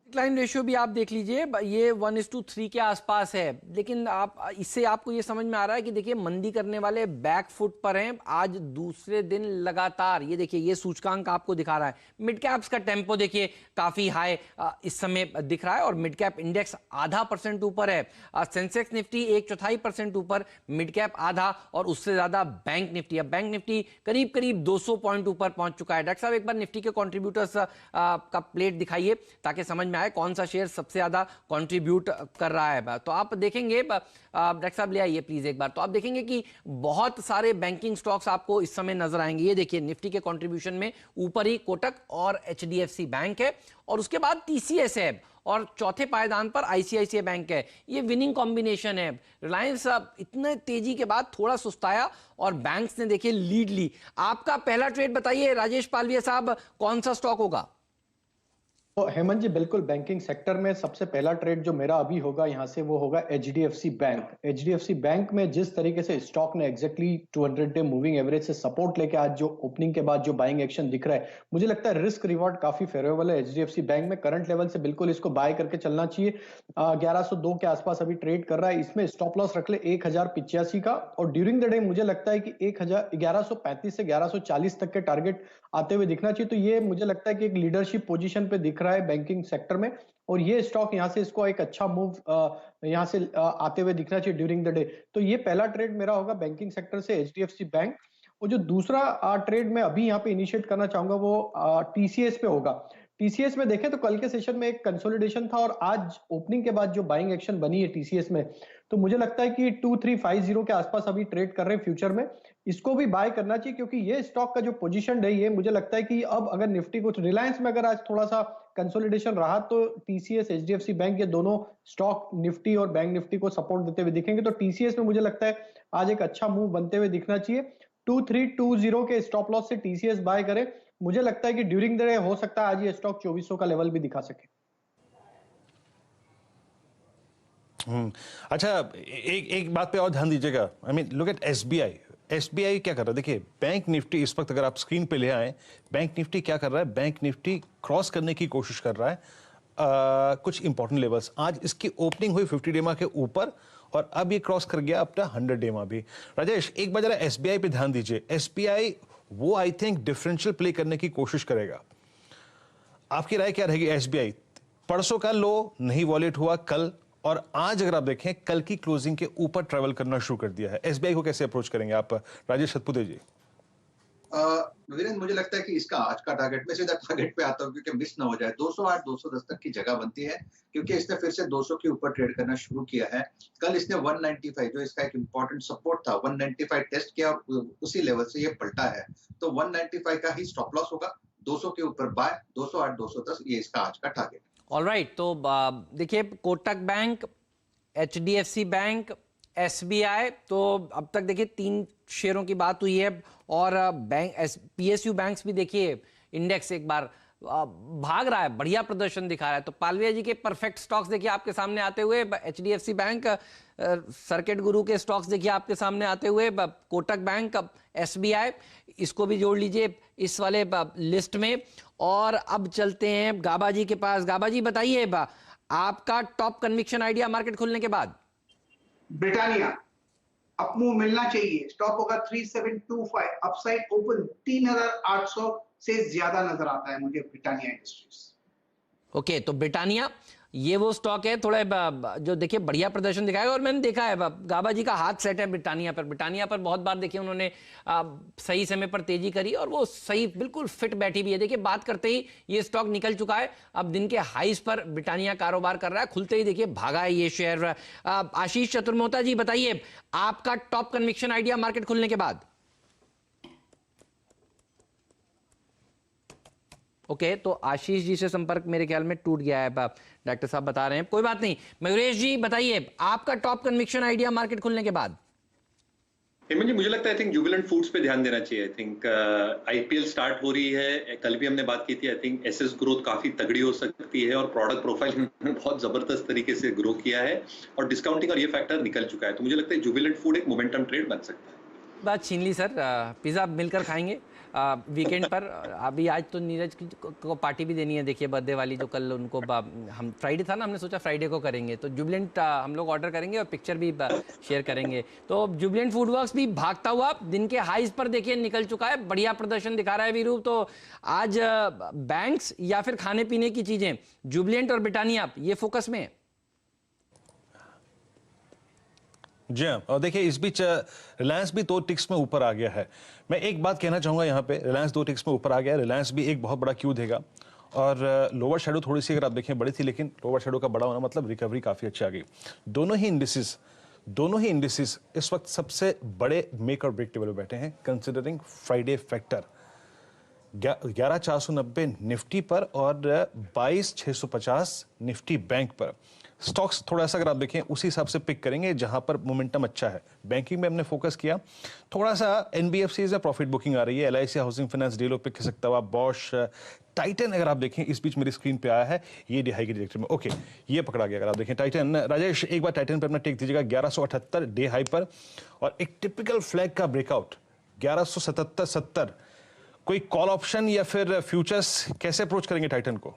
डिक्लाइन रेशियो भी आप देख लीजिए, ये 1:3 के आसपास है, लेकिन आप इससे आपको ये समझ में आ रहा है कि देखिए मंदी करने वाले बैक फुट पर हैं आज दूसरे दिन लगातार। ये देखिए, ये सूचकांक आपको दिखा रहा है। मिड कैप्स का टेम्पो देखिए काफी हाई इस समय दिख रहा है, और मिड कैप इंडेक्स 0.5% ऊपर है। सेंसेक्स निफ्टी 1/4% ऊपर, मिड कैप आधा, और उससे ज्यादा बैंक निफ्टी। अब बैंक निफ्टी करीब करीब 200 पॉइंट ऊपर पहुंच चुका है। डॉक्टर साहब, एक बार निफ्टी के कॉन्ट्रीब्यूटर्स का प्लेट दिखाइए ताकि समझ में आए कौन सा शेयर सबसे ज्यादा कंट्रीब्यूट कर रहा है। तो आप देखेंगे, डॉक्टर साहब ले आइए प्लीज एक बार, तो आप देखेंगे कि बहुत सारे बैंकिंग स्टॉक्स आपको इस समय नजर आएंगे। ये देखिए, निफ्टी के कंट्रीब्यूशन में ऊपर ही कोटक और एचडीएफसी बैंक है, और उसके बाद टीसीएस है, और चौथे पायदान पर आईसीआईसीआई बैंक है। ये विनिंग कॉम्बिनेशन है। रिलायंस इतने तेजी के बाद थोड़ा सुस्ताया और बैंक्स ने देखिए लीड ली। आपका पहला ट्रेड बताइए राजेश पालविया साहब, कौन सा स्टॉक होगा? तो हेमंत जी, बिल्कुल बैंकिंग सेक्टर में सबसे पहला ट्रेड जो मेरा अभी होगा यहाँ से, वो होगा एचडीएफसी बैंक। एचडीएफसी बैंक में जिस तरीके से स्टॉक ने एग्जैक्टली 200 डे मूविंग एवरेज से सपोर्ट लेके आज जो ओपनिंग के बाद जो बाइंग एक्शन दिख रहा है, मुझे लगता है रिस्क रिवॉर्ड काफी फेवरेबल है एचडीएफसी बैंक में। करंट लेवल से बिल्कुल इसको बाय करके चलना चाहिए। 1102 के आसपास अभी ट्रेड कर रहा है। इसमें स्टॉप लॉस रख ले 1085 का, और ड्यूरिंग द डे मुझे लगता है कि 1135 से 1140 तक के टारगेट आते हुए दिखना चाहिए। तो ये मुझे लगता है कि एक लीडरशिप पोजीशन पे दिख रहा है बैंकिंग सेक्टर में, और ये स्टॉक यहां से इसको एक अच्छा मूव यहां से आते हुए दिखना चाहिए ड्यूरिंग द डे। तो ये पहला ट्रेड मेरा होगा बैंकिंग सेक्टर से एचडीएफसी बैंक। और जो दूसरा ट्रेड मैं अभी यहाँ पे इनिशिएट करना चाहूंगा वो टीसीएस पे होगा। टीसीएस में देखें तो कल के सेशन में एक कंसोलिडेशन था, और आज ओपनिंग के बाद जो बाइंग एक्शन बनी है टीसीएस में, तो मुझे लगता है कि 2350 के आसपास अभी ट्रेड कर रहे हैं फ्यूचर में। इसको भी बाय करना चाहिए, क्योंकि ये स्टॉक का जो पोजीशन है, ये मुझे लगता है कि अब अगर निफ्टी को, रिलायंस में अगर आज थोड़ा सा कंसोलिडेशन रहा, तो टीसीएस, एचडीएफसी बैंक, ये दोनों स्टॉक निफ्टी और बैंक निफ्टी को सपोर्ट देते हुए दिखेंगे। तो टीसीएस में मुझे लगता है आज एक अच्छा मूव बनते हुए दिखना चाहिए। 2320 के स्टॉप लॉस से टीसीएस बाय करें। मुझे लगता है कि ड्यूरिंग द डे हो सकता है आज ये स्टॉक 2400 का लेवल भी दिखा सके। अच्छा, एक बात पे और ध्यान दीजिएगा। I mean look at SBI. SBI क्या कर रहा है? देखिए, बैंक निफ्टी इस वक्त अगर आप स्क्रीन पे ले आए, बैंक निफ्टी क्या कर रहा है? बैंक निफ्टी क्रॉस करने की कोशिश कर रहा है कुछ इंपॉर्टेंट लेवल्स। आज इसकी ओपनिंग हुई 50 डेमा के ऊपर, और अब ये क्रॉस कर गया अपना 100 डेमा भी। राजेश, एक बार जरा एसबीआई पे ध्यान दीजिए। एसबीआई वो आई थिंक डिफरेंशियल प्ले करने की कोशिश करेगा। आपकी राय क्या रहेगी? एसबीआई परसों का लो नहीं वॉलेट हुआ कल, और आज अगर आप देखें कल की क्लोजिंग के ऊपर ट्रेवल करना शुरू कर दिया है। एसबीआई को कैसे अप्रोच करेंगे आप, राजेश सतपुते जी? वीरेंद्र, मुझे लगता है कि इसका आज का टारगेट, मैं सीधा टारगेट पे आता हूँ क्योंकि मिस ना हो जाए। 208 210 तक की जगह बनती है, क्योंकि इसने फिर से 200 के ऊपर ट्रेड करना शुरू किया है। कल इसने 195, जो इसका एक इंपॉर्टेंट सपोर्ट था, 195 टेस्ट किया और उसी लेवल से ये पलटा है। तो 195 का ही स्टॉप लॉस होगा, 200 के ऊपर बाय, 208 210 ये इसका आज का टारगेट। ऑलराइट, तो देखिए, Kotak bank, HDFC bank, SBI, तो अब तक देखिए 3 शेयरों की बात हुई है, और बैंक पीएसयू बैंक्स भी देखिए इंडेक्स एक बार भाग रहा है, बढ़िया प्रदर्शन दिखा रहा है। तो पालविया जी के परफेक्ट स्टॉक्स देखिए आपके सामने आते हुए, एचडीएफसी बैंक, सर्किट गुरु के स्टॉक्स देखिए आपके सामने आते हुए, कोटक बैंक, एसबीआई, इसको भी जोड़ लीजिए इस वाले लिस्ट में। और अब चलते हैं गाबा जी के पास। गाबा जी बताइए, आपका टॉप कन्विक्शन आइडिया मार्केट खुलने के बाद। ब्रिटानिया अप मूव मिलना चाहिए, स्टॉप होगा 3725, अपसाइड ओपन 3800 से ज्यादा नजर आता है मुझे ब्रिटानिया इंडस्ट्रीज। ओके, तो ब्रिटानिया ये वो स्टॉक है थोड़ा जो देखिए बढ़िया प्रदर्शन दिखाएगा, और मैंने देखा है गाबा जी का हाथ सेट है ब्रिटानिया पर बहुत बार देखिए उन्होंने सही समय पर तेजी करी और वो सही बिल्कुल फिट बैठी भी है। देखिए बात करते ही ये स्टॉक निकल चुका है, अब दिन के हाईज पर ब्रिटानिया कारोबार कर रहा है, खुलते ही देखिए भागा है ये शेयर। आशीष चतुर्मोहता जी बताइए आपका टॉप कन्विक्शन आइडिया मार्केट खुलने के बाद। ओके, तो आशीष जी से संपर्क मेरे ख्याल में टूट गया है, डॉक्टर साहब बता रहे हैं, कोई बात नहीं। मयूरेश जी बताइए आपका टॉप कन्विक्शन आइडिया मार्केट खुलने के बाद। हेमंत जी, मुझे लगता है आई थिंक जुबिलेंट फूड्स पे ध्यान देना चाहिए। आई थिंक आईपीएल स्टार्ट हो रही है, कल भी हमने बात की थी। आई थिंक एसएस ग्रोथ काफी तगड़ी हो सकती है और प्रोडक्ट प्रोफाइल में बहुत जबरदस्त तरीके से ग्रो किया है और डिस्काउंटिंग और ये फैक्टर निकल चुका है, तो मुझे लगता है जुबिलेंट फूड एक मोमेंटम ट्रेड बन सकता है। बात छीन ली सर, पिज़्ज़ा मिलकर खाएंगे वीकेंड पर। अभी आज तो नीरज को पार्टी भी देनी है, देखिए बर्थडे वाली, जो कल उनको हम फ्राइडे था ना, हमने सोचा फ्राइडे को करेंगे, तो जुबिलेंट हम लोग ऑर्डर करेंगे और पिक्चर भी शेयर करेंगे। तो जुबिलेंट फूडवर्क्स भी भागता हुआ दिन के हाईज पर देखिए निकल चुका है, बढ़िया प्रदर्शन दिखा रहा है वीरूप। तो आज बैंक्स या फिर खाने पीने की चीजें, जुबिलेंट और ब्रिटानिया ये फोकस में है। जी हाँ, और देखिए इस बीच रिलायंस भी 2 टिक्स में ऊपर आ गया है। मैं एक बात कहना चाहूंगा यहाँ पे, रिलायंस 2 टिक्स में ऊपर आ गया है, रिलायंस भी एक बहुत बड़ा क्यू देगा और लोअर शेडो थोड़ी सी अगर आप देखें बड़ी थी, लेकिन लोअर शेडो का बड़ा होना मतलब रिकवरी काफी अच्छी आ गई। दोनों ही इंडिसेस इस वक्त सबसे बड़े मेक और ब्रेक टेबल पे बैठे हैं कंसिडरिंग फ्राइडे फैक्टर। 11,490 निफ्टी पर और 22,650 निफ्टी बैंक पर। स्टॉक्स थोड़ा सा अगर आप देखें उसी हिसाब से पिक करेंगे जहां पर मोमेंटम अच्छा है। बैंकिंग में हमने फोकस किया, थोड़ा सा एनबीएफसीज में प्रॉफिट बुकिंग आ रही है, एलआईसी हाउसिंग फाइनेंस डीलो पिक कर सकता हुआ, बॉश, टाइटन अगर आप देखें इस बीच मेरी स्क्रीन पे आया है, ये डे हाई की ट्रैजेक्टरी में। ओके, ये पकड़ा गया। अगर आप देखें टाइटन, राजेश एक बार टाइटन पर अपना टेक दीजिएगा 1178 डे हाई पर और एक टिपिकल फ्लैग का ब्रेकआउट 1177-70। कोई कॉल ऑप्शन या फिर फ्यूचर्स कैसे अप्रोच करेंगे टाइटन को?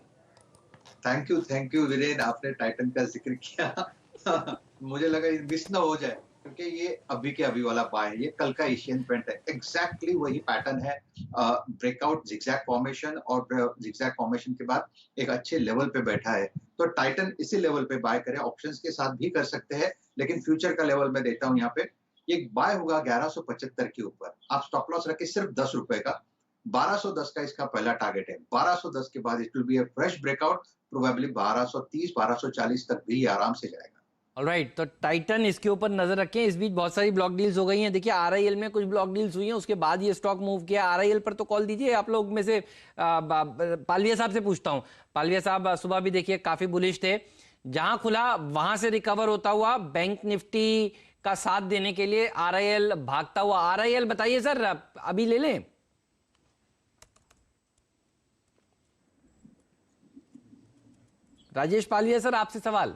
थैंक यू वीरेन, आपने टाइटन का जिक्र किया। मुझे लगा ये मिस ना हो जाए, क्योंकि ये अभी के अभी वाला बाय है, ये कल का एशियन पेंट है, एग्जैक्टली वही पैटर्न है। ब्रेकआउट जिगजैग फॉर्मेशन और जिगजैग फॉर्मेशन के बाद एक अच्छे लेवल पे बैठा है, तो टाइटन इसी लेवल पे बाय करें। ऑप्शंस के साथ भी कर सकते हैं, लेकिन फ्यूचर का लेवल मैं देता हूं यहाँ पे। ये बाय होगा 1175 के ऊपर। आप स्टॉप लॉस रखें सिर्फ 10 रुपए का। 1210 का इसका पहला टारगेट है। 1210 के बाद it will be a fresh breakout, probably 1230 1240 तक भी आराम से जाएगा। ऑलराइट, तो टाइटन इसके ऊपर नजर रखें। इस बीच बहुत सारी ब्लॉक डील्स हो गई हैं, देखिए आरआईएल में कुछ ब्लॉक डील्स हुई हैं, उसके बाद ये स्टॉक मूव किया। आरआईएल पर तो कॉल दीजिए आप लोग में से। पालविया साहब से पूछता हूं, पालविया साहब सुबह भी देखिए काफी बुलिश थे, जहां खुला वहां से रिकवर होता हुआ बैंक निफ्टी का साथ देने के लिए आरआईएल भागता हुआ। आरआईएल बताइए सर, अभी ले लें? राजेश पालविया सर, आपसे सवाल।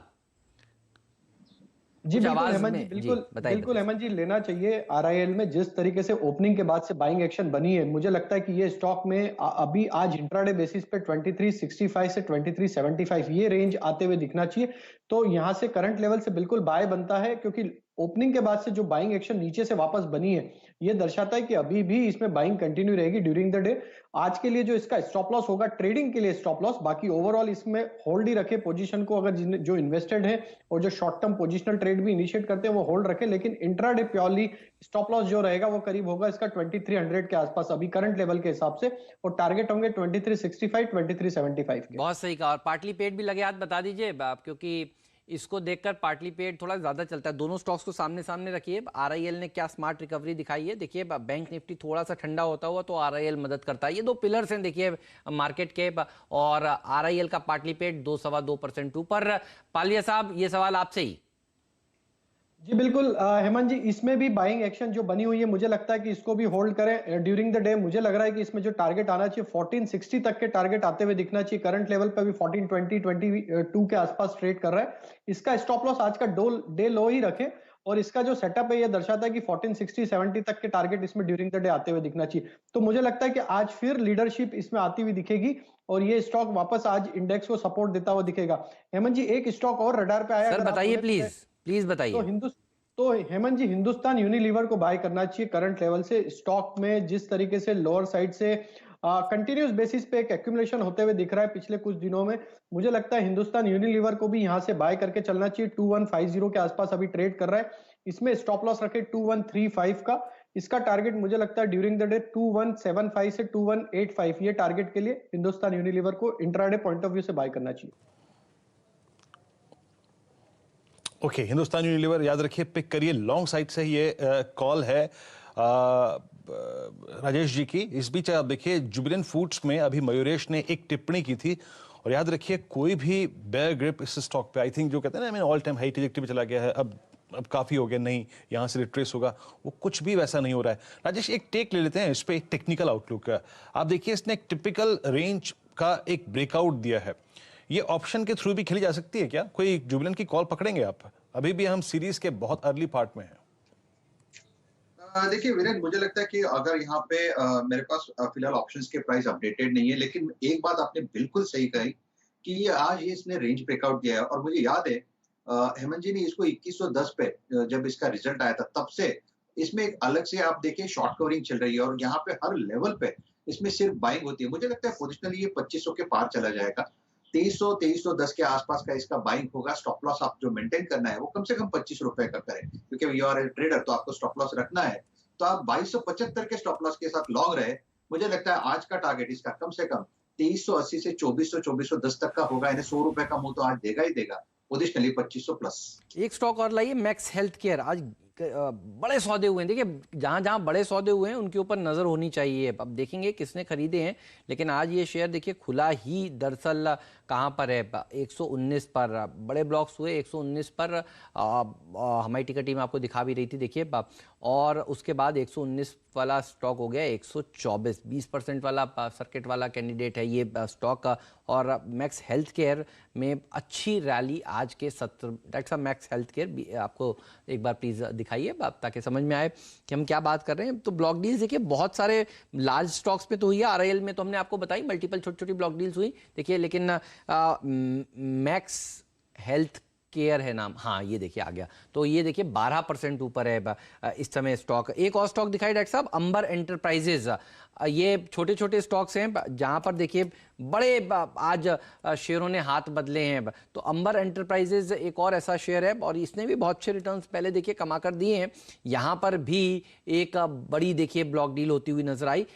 जी बिल्कुल आवाज हेमंत में, जी, जी, बिल्कुल बताइए, बिल्कुल बताइए। हेमंत जी, लेना चाहिए। आरआईएल में जिस तरीके से ओपनिंग के बाद से बाइंग एक्शन बनी है, मुझे लगता है कि ये स्टॉक में अभी आज इंट्राडे बेसिस पे 2365 से 2375 ये रेंज आते हुए दिखना चाहिए। तो यहां से करंट लेवल से बिल्कुल बाय बनता है, क्योंकि ओपनिंग के बाद से जो बाइंग एक्शन नीचे से वापस बनी है, ये दर्शाता है कि अभी भी इसमें बाइंग कंटिन्यू रहेगी ड्यूरिंग द डे। आज के लिए जो इसका स्टॉप लॉस होगा, ट्रेडिंग के लिए स्टॉप लॉस, बाकी ओवरऑल इसमें होल्ड ही रखे पोजीशन को। अगर जो इन्वेस्टेड है और जो शॉर्ट टर्म पोजिशनल ट्रेड भी इनिशिएट करते हैं वो होल्ड रखे, लेकिन इंट्राडे प्योरली स्टॉप लॉस जो रहेगा वो करीब होगा इसका 2300 के आसपास अभी करंट लेवल के हिसाब से, और टारगेट होंगे 2365 2375 के। बहुत सही कहा। और पार्टली पेड भी लगे हाथ बता दीजिए, क्योंकि इसको देखकर पार्टली पेड थोड़ा ज्यादा चलता है। दोनों स्टॉक्स को सामने सामने रखिए। आरआईएल ने क्या स्मार्ट रिकवरी दिखाई है, देखिए बैंक निफ्टी थोड़ा सा ठंडा होता हुआ तो आरआईएल मदद करता है। ये 2 पिलर्स हैं देखिए मार्केट के, और आरआईएल का पार्टली पेड 2-2.25% ऊपर। पालिया साहब, ये सवाल आपसे ही। जी बिल्कुल हेमंत जी, इसमें भी बाइंग एक्शन जो बनी हुई है, मुझे लगता है कि इसको भी होल्ड करें ड्यूरिंग द डे। मुझे लग रहा है कि इसमें जो टारगेट आना चाहिए 1460 तक के टारगेट आते हुए दिखना चाहिए। करंट लेवल पे भी 1420-22 के आसपास ट्रेड कर रहा है। इसका स्टॉप लॉस आज का डे लो ही रखें, और इसका जो सेटअप है ये दर्शाता है कि 1460-70 तक के टारगेट इसमें ड्यूरिंग द डे आते हुए दिखना चाहिए। तो मुझे लगता है कि आज फिर लीडरशिप इसमें आती हुई दिखेगी और ये स्टॉक वापस आज इंडेक्स को सपोर्ट देता हुआ दिखेगा। हेमंत जी, एक स्टॉक और रडार पे आया, सर बताइए प्लीज बताइए। तो हेमंत जी, हिंदुस्तान यूनिलीवर को बाय करना चाहिए करंट लेवल से। स्टॉक में जिस तरीके से लोअर साइड से कंटिन्यूस बेसिस पे एक एक्यूमुलेशन होते हुए दिख रहा है पिछले कुछ दिनों में। मुझे लगता है हिंदुस्तान यूनिलीवर को भी यहां से बाय करके चलना चाहिए। 2150 के आसपास अभी ट्रेड कर रहा है। इसमें स्टॉप लॉस रखे 2135 का। इसका टारगेट मुझे लगता है ड्यूरिंग द डे 2175 से 2185 ये टारगेट के लिए हिंदुस्तान यूनिलीवर को इंट्राडे पॉइंट ऑफ व्यू से बाय करना चाहिए। ओके, हिंदुस्तान यूनिलीवर याद रखिए, पिक करिए। लॉन्ग साइड से ये कॉल है राजेश जी की। इस बीच आप देखिए जुबिलेंट फूड्स में अभी मयूरेश ने एक टिप्पणी की थी, और याद रखिए कोई भी बेयर ग्रिप इस स्टॉक पे, आई थिंक जो कहते हैं ना, ऑल टाइम हाई ट्रैजेक्टरी पे चला गया है, अब काफी हो गया, नहीं यहां से रिट्रेस होगा, वो कुछ भी वैसा नहीं हो रहा है। राजेश, एक टेक ले लेते हैं इस पे, एक टेक्निकल आउटलुक का। आप देखिए इसने एक टिपिकल रेंज का एक ब्रेकआउट दिया है। ये ऑप्शन के थ्रू भी खेली जा सकती है क्या? कोई जुबिलेंट की कॉल पकड़ेंगे आप? अभी भी हम सीरीज के बहुत अर्ली पार्ट में हैं। देखिए वीरेंद्र, मुझे लगता है कि अगर यहाँ पे मेरे पास फिलहाल ऑप्शंस के प्राइस अपडेटेड नहीं है, लेकिन एक बात आपने बिल्कुल सही कही कि ये आज ये इसने रेंज ब्रेकआउट दिया है। और मुझे याद है हेमंत जी ने इसको 2110 पे जब इसका रिजल्ट आया था, तब से इसमें एक अलग से आप देखिए शॉर्ट कवरिंग चल रही है, और यहाँ पे हर लेवल पे इसमें सिर्फ बाइंग होती है। मुझे लगता है पोजिशनली ये 2500 के पार चला जाएगा। 2310 के आसपास का इसका बाइंग होगा। स्टॉप लॉस आप जो मेंटेन करना है वो कम से कम 25 रुपए का करें, क्योंकि यू आर ए ट्रेडर, तो आपको स्टॉप लॉस रखना है। तो आप 2275 के स्टॉप लॉस के साथ लॉन्ग रहे। मुझे लगता है आज का टारगेट इसका कम से कम 2380 से 2410 तक का होगा, यानी 100 रुपए का मुंह तो आज देगा ही देगा। Positionally 2500 plus. एक स्टॉक और लाइए, मैक्स हेल्थ केयर। आज बड़े सौदे हुए हैं। देखिए जहां जहां बड़े सौदे हुए हैं उनके ऊपर नजर होनी चाहिए। अब देखेंगे किसने खरीदे हैं, लेकिन आज ये शेयर देखिए खुला ही दरअसल कहां पर है, 119 पर। बड़े ब्लॉक्स हुए 119 पर। हमारी टिकट टीम आपको दिखा भी रही थी, देखिए। और उसके बाद 119 वाला स्टॉक हो गया 124। 20% वाला सर्किट वाला कैंडिडेट है ये स्टॉक। और मैक्स हेल्थ केयर में अच्छी रैली आज के सत्र। डॉक्टर साहब, मैक्स हेल्थ केयर आपको एक बार प्लीज दिखाइए ताकि समझ में आए कि हम क्या बात कर रहे हैं। तो ब्लॉक डील्स देखिए बहुत सारे लार्ज स्टॉक्स पे तो हुई है। आरआईएल में तो हमने आपको बताई, मल्टीपल छोटी छोटी ब्लॉक डील्स हुई, देखिए। लेकिन मैक्स हेल्थ केयर है नाम, हाँ ये देखिए आ गया। तो ये देखिए 12% ऊपर है इस समय स्टॉक। एक और स्टॉक दिखाई डॉक्टर साहब, अंबर एंटरप्राइजेज। ये छोटे छोटे स्टॉक्स हैं जहां पर देखिए बड़े आज शेयरों ने हाथ बदले हैं। तो अंबर एंटरप्राइजेज एक और ऐसा शेयर है, और इसने भी बहुत अच्छे रिटर्न्स पहले देखिए कमा कर दिए हैं। यहां पर भी एक बड़ी देखिए ब्लॉक डील होती हुई नजर आई,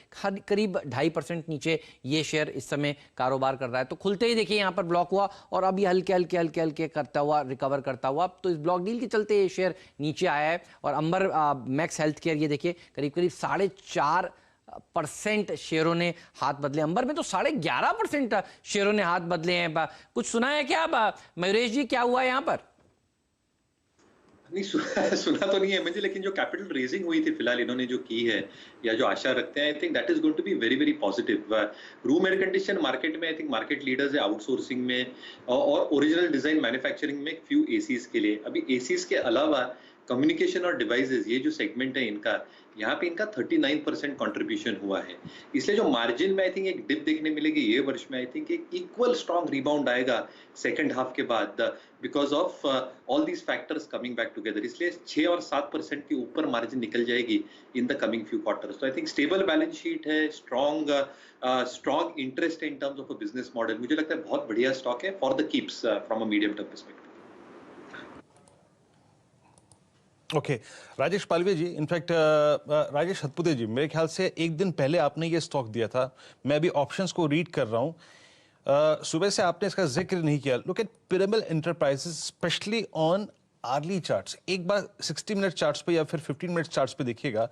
करीब 2.5% नीचे ये शेयर इस समय कारोबार कर रहा है। तो खुलते ही देखिए यहां पर ब्लॉक हुआ, और अभी हल्के हल्के हल्के हल्के करता हुआ रिकवर करता हुआ, तो इस ब्लॉक डील के चलते ये शेयर नीचे आया है। और अंबर मैक्स हेल्थ केयर ये देखिए करीब करीब 4.5% शेयरों ने हाथ बदले। अंबर में तो 11.5% शेयरों ने हाथ बदले हैं। कुछ सुना है क्या मयूरेश जी, क्या हुआ यहाँ पर? नहीं, सुना तो नहीं है मुझे, लेकिन जो कैपिटल रेजिंग हुई थी फिलहाल इन्होंने जो की है, या जो आशा रखते हैं, I think that is going to be very very positive. Room air condition market में आई थिंक मार्केट लीडर्स है आउटसोर्सिंग में और ओरिजिनल डिजाइन मैन्युफैक्चरिंग में फ्यू एसीज के लिए। अभी एसीज के अलावा कम्युनिकेशन और डिवाइसेस, ये जो सेगमेंट है इनका, यहाँ पे इनका 39% कंट्रीब्यूशन हुआ है। इसलिए जो मार्जिन में आई थिंक एक डिप देखने मिलेगी ये वर्ष में, आई थिंक एक इक्वल स्ट्रॉन्ग रिबाउंड आएगा सेकंड हाफ के बाद, because of all these factors coming back together. इसलिए 6 और 7% के ऊपर मार्जिन निकल जाएगी in the coming few quarters. तो I think stable balance sheet है, strong interest in terms of a business model. मुझे लगता है बहुत बढ़िया स्टॉक है for the keeps from a medium term perspective. Okay, Rajesh Palve ji, in fact Rajesh हतपुते जी, मेरे ख्याल से एक दिन पहले आपने ये स्टॉक दिया था। मैं अभी ऑप्शंस को रीड कर रहा हूं। सुबह से आपने इसका जिक्र नहीं किया। Look at Pyramid Enterprises, specially on early charts. एक बार 60 मिनट चार्ट्स पे या फिर 15 मिनट चार्ट्स पे देखिएगा।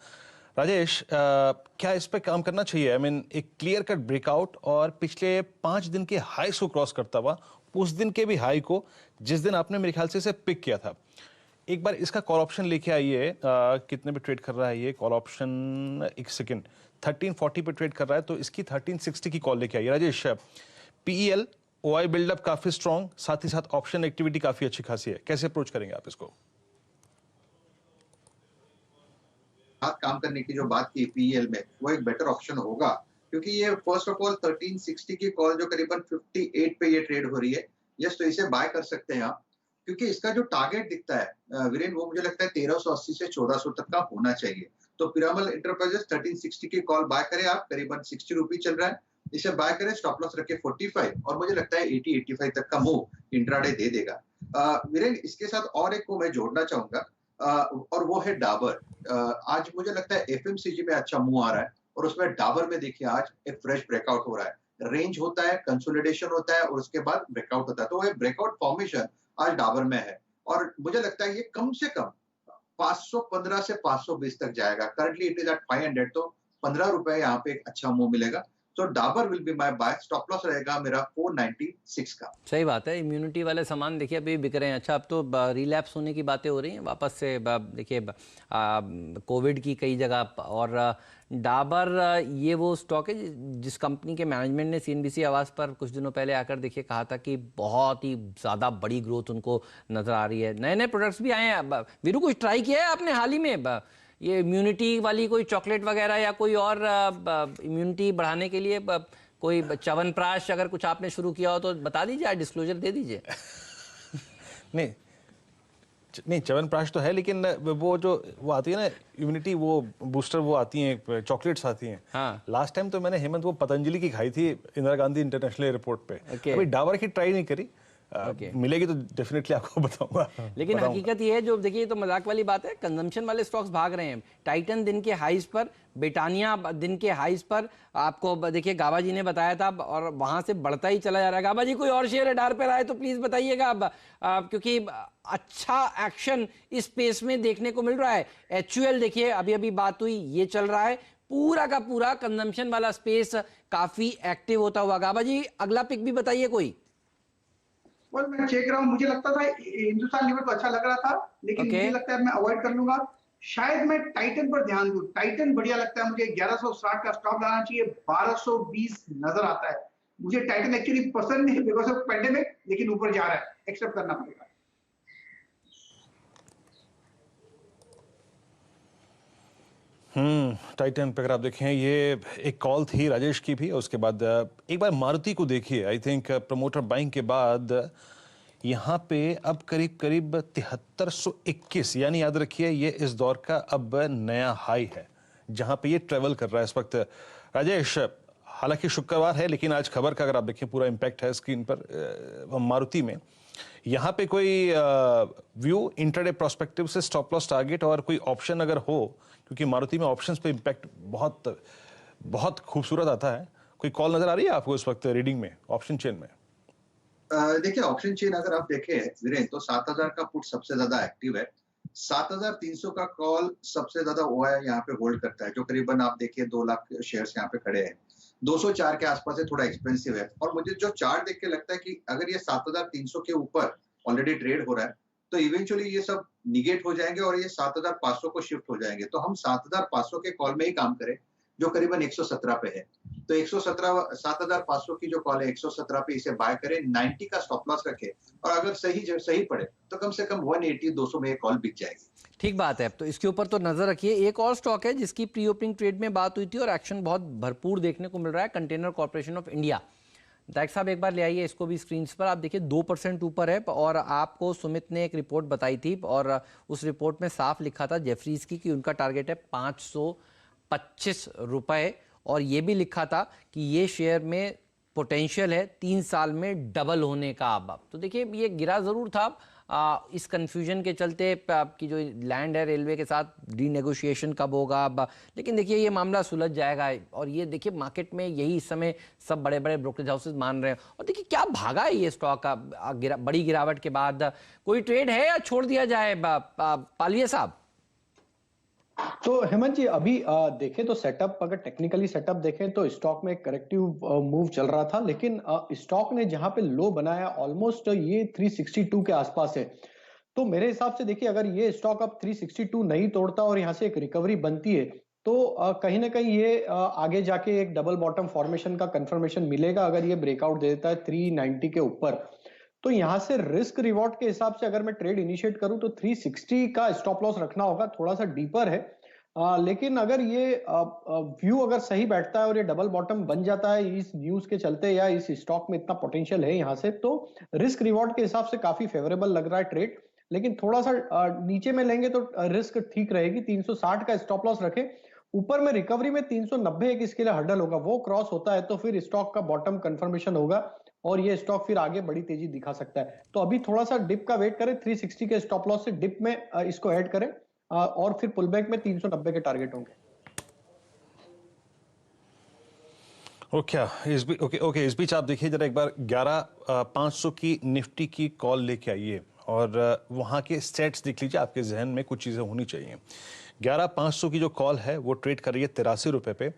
राजेश, क्या इस पे काम करना चाहिए? आई मीन एक क्लियर कट ब्रेकआउट और पिछले 5 दिन के हाई को क्रॉस करता हुआ उस दिन के भी हाई को, जिस दिन आपने मेरे ख्याल से इसे पिक किया था। एक बार इसका कॉल ऑप्शन लेके आइए। कितने पे ट्रेड कर रहा है ये कॉल ऑप्शन? एक सेकंड, 1340 पे ट्रेड कर रहा है, तो इसकी 1360 की कॉल लेके आइए राजेश। पीईएल ओआई बिल्डअप काफी स्ट्रॉन्ग, साथ ही साथ ऑप्शन एक्टिविटी काफी अच्छी खासी है। कैसे अप्रोच करेंगे आप इसको? काम करने की जो बात की पीएल में, वो एक बेटर ऑप्शन होगा, क्योंकि ये फर्स्ट ऑफ ऑल 1360 की कॉल जो करीबन 58 पे ये ट्रेड हो रही है। यस, तो इसे बाय कर सकते हैं आप, क्योंकि इसका जो टारगेट दिखता है वीरेंद्र, वो मुझे लगता है 1380 से 1400 तक का होना चाहिए। तो पिरामल इंटरप्राइजेस 1360 की कॉल बाय करें आप, करीबन 60 रुपए चल रहा है, इसे बाय करें, स्टॉप लॉस रखे 45 और मुझे लगता है 80-85 तक का मूव इंट्राडे दे देगा। वीरेन, इसके साथ और एक को मैं जोड़ना चाहूंगा और वो है डाबर। आज मुझे लगता है एफएमसीजी में अच्छा मूव आ रहा है और उसमें डाबर में देखिए आज एक फ्रेश ब्रेकआउट हो रहा है, रेंज होता है, कंसोलिडेशन होता है और उसके बाद ब्रेकआउट होता है, तो वो ब्रेकआउट फॉर्मेशन आज डाबर में है और मुझे लगता है ये कम से कम 515 से 520 तक जाएगा। करंटली इट इज एट 500, तो 15 रुपए यहाँ पे एक अच्छा मूव मिलेगा। तो Dabur will be my buy, stop loss रहेगा मेरा 496 का। सही बात है, इम्यूनिटी वाले सामान देखिए अभी बिक रहे हैं। अच्छा, अब तो रिलैप्स होने की बातें हो रही हैं वापस से, देखिए कोविड की कई जगह। और डाबर ये वो स्टॉक है जिस कंपनी के मैनेजमेंट ने सीएनबीसी आवाज़ पर कुछ दिनों पहले आकर देखिए कहा था कि बहुत ही ज़्यादा बड़ी ग्रोथ उनको नज़र आ रही है। नए नए प्रोडक्ट्स भी आए हैं। वीरू, कुछ ट्राई किया है आपने हाल ही में ये इम्यूनिटी वाली कोई चॉकलेट वगैरह या कोई और इम्यूनिटी बढ़ाने के लिए कोई च्यवनप्राश अगर कुछ आपने शुरू किया हो तो बता दीजिए, डिस्क्लोजर दे दीजिए। नहीं, च्यवनप्राश तो है, लेकिन वो जो वो आती है ना इम्यूनिटी, वो बूस्टर, वो आती हैं, चॉकलेट्स आती हैं। हाँ। लास्ट टाइम तो मैंने हेमंत वो पतंजलि की खाई थी इंदिरा गांधी इंटरनेशनल एयरपोर्ट पे। अभी डाबर की ट्राई नहीं करी। मिलेगी तो डेफिनेटली आपको बताऊंगा। लेकिन हकीकत ये है, जो देखिए तो मजाक वाली बात है, कंजम्पशन वाले स्टॉक्स भाग रहे हैं। टाइटन दिन के हाईज पर, ब्रिटानिया दिन के हाईज पर, आपको देखिए गाबा जी ने बताया था और वहां से बढ़ता ही चला जा रहा है। गाबा जी, कोई और शेयर रडार पर आए तो प्लीज बताइएगा अब, क्योंकि अच्छा एक्शन इस स्पेस में देखने को मिल रहा है। HUL देखिए, अभी अभी बात हुई, ये चल रहा है, पूरा का पूरा कंजम्पशन वाला स्पेस काफी एक्टिव होता हुआ। गाबा जी, अगला पिक भी बताइए कोई। मैं चेक रहा हूँ, मुझे लगता था हिंदुस्तान लीवर तो अच्छा लग रहा था, लेकिन मुझे लगता है मैं अवॉइड कर लूंगा। शायद मैं टाइटन पर ध्यान दूं। टाइटन बढ़िया लगता है मुझे, 1160 का स्टॉप लाना चाहिए, 1220 नजर आता है। मुझे टाइटन एक्चुअली पसंद नहीं बिकॉज ऑफ पेंडेमिक, लेकिन ऊपर जा रहा है, एक्सेप्ट करना पड़ेगा। टाइटन पे अगर आप देखें, ये एक कॉल थी राजेश की भी, उसके बाद एक बार मारुति को देखिए। आई थिंक प्रमोटर बाइंग के बाद यहाँ पे अब करीब करीब 7321, यानी याद रखिए ये इस दौर का अब नया हाई है जहाँ पे ये ट्रेवल कर रहा है इस वक्त। राजेश, हालांकि शुक्रवार है, लेकिन आज खबर का अगर आप देखें पूरा इम्पैक्ट है स्क्रीन पर मारुति में। यहाँ पे कोई व्यू इंट्राडे प्रोस्पेक्टिव से, स्टॉप लॉस टारगेट और कोई ऑप्शन अगर हो, क्योंकि मारुति में ऑप्शंस पे इम्पैक्ट बहुत बहुत खूबसूरत आता है। कोई कॉल नजर आ रही है आपको इस वक्त रीडिंग में, ऑप्शन चेन में? देखिए, ऑप्शन चेन अगर आप देखें वीरेन, तो 7000 का पुट सबसे ज्यादा एक्टिव है, 7300 का कॉल सबसे ज्यादा ओआई यहाँ पे होल्ड करता है, जो करीबन आप देखिए 2 लाख शेयर्स यहाँ पे खड़े हैं। 204 के आसपास है, थोड़ा एक्सपेंसिव है। और मुझे जो चार्ट देख के लगता है कि अगर ये 7300 के ऊपर ऑलरेडी ट्रेड हो रहा है तो इवेंचुअली ये सब निगेट हो जाएंगे और ये 7500 को शिफ्ट हो जाएंगे। तो हम 7500 के कॉल में ही काम करें, जो करीबन 117 पे है। तो 117, 7500 की जो कॉल है 117 पे, इसे बाय करें, 90 का स्टॉप लॉस रखें और अगर सही पड़े तो कम से कम 180-200 में एक कॉल बिक जाएगी। ठीक बात है, तो इसके ऊपर तो नजर रखिए। एक और स्टॉक है जिसकी प्री ओपनिंग ट्रेड में बात हुई थी और एक्शन बहुत भरपूर देखने को मिल रहा है, कंटेनर कॉर्पोरेशन ऑफ इंडिया। दाइक साहब, एक बार ले आइए इसको भी स्क्रीन पर। आप देखिए 2% ऊपर है और आपको सुमित ने एक रिपोर्ट बताई थी और उस रिपोर्ट में साफ लिखा था जेफरीज की कि उनका टारगेट है 525 रुपए और ये भी लिखा था कि ये शेयर में पोटेंशियल है 3 साल में डबल होने का। अब तो देखिए ये गिरा जरूर था इस कंफ्यूजन के चलते आपकी जो लैंड है रेलवे के साथ, रीनेगोशिएशन कब होगा अब, लेकिन देखिए ये मामला सुलझ जाएगा। और ये देखिए मार्केट में यही इस समय सब बड़े बड़े ब्रोकरेज हाउसेस मान रहे हैं। और देखिए क्या भागा है ये स्टॉक का बड़ी गिरावट के बाद। कोई ट्रेड है या छोड़ दिया जाए पालिया साहब? तो हेमंत जी, अभी देखें तो सेटअप, अगर टेक्निकली सेटअप देखें तो स्टॉक में एक करेक्टिव मूव चल रहा था, लेकिन स्टॉक ने जहां पे लो बनाया ऑलमोस्ट ये 362 के आसपास है। तो मेरे हिसाब से देखिए अगर ये स्टॉक अब 362 नहीं तोड़ता और यहां से एक रिकवरी बनती है तो कहीं ना कहीं ये आगे जाके एक डबल बॉटम फॉर्मेशन का कंफर्मेशन मिलेगा। अगर ये ब्रेकआउट दे देता है 390 के ऊपर तो यहां से रिस्क रिवॉर्ड के हिसाब से अगर मैं ट्रेड इनिशिएट करूं तो 360 का स्टॉप लॉस रखना होगा, थोड़ा सा डीपर है। लेकिन अगर ये व्यू अगर सही बैठता है और ये डबल बॉटम बन जाता है इस न्यूज के चलते या इस स्टॉक में इतना पोटेंशियल है यहां से, तो रिस्क रिवॉर्ड के हिसाब से काफी फेवरेबल लग रहा है ट्रेड। लेकिन थोड़ा सा नीचे में लेंगे तो रिस्क ठीक रहेगी। 360 का स्टॉप लॉस रखें। ऊपर में रिकवरी में 390 एक इसके लिए हर्डल होगा, वो क्रॉस होता है तो फिर स्टॉक का बॉटम कंफर्मेशन होगा और ये स्टॉक फिर आगे बड़ी तेजी दिखा सकता है। तो अभी थोड़ा सा डिप का वेट करें, 360 के स्टॉप लॉस से डिप में इसको ऐड करें और फिर पुलबैक में 390 के टारगेट होंगे। ओके इस बीच आप देखिए जरा एक बार 11,500 की निफ्टी की कॉल लेके आइए और वहां के स्टेट्स देख लीजिए, आपके जहन में कुछ चीजें होनी चाहिए। 11,500 की जो कॉल है वो ट्रेड कर रही है 83 रुपए पे,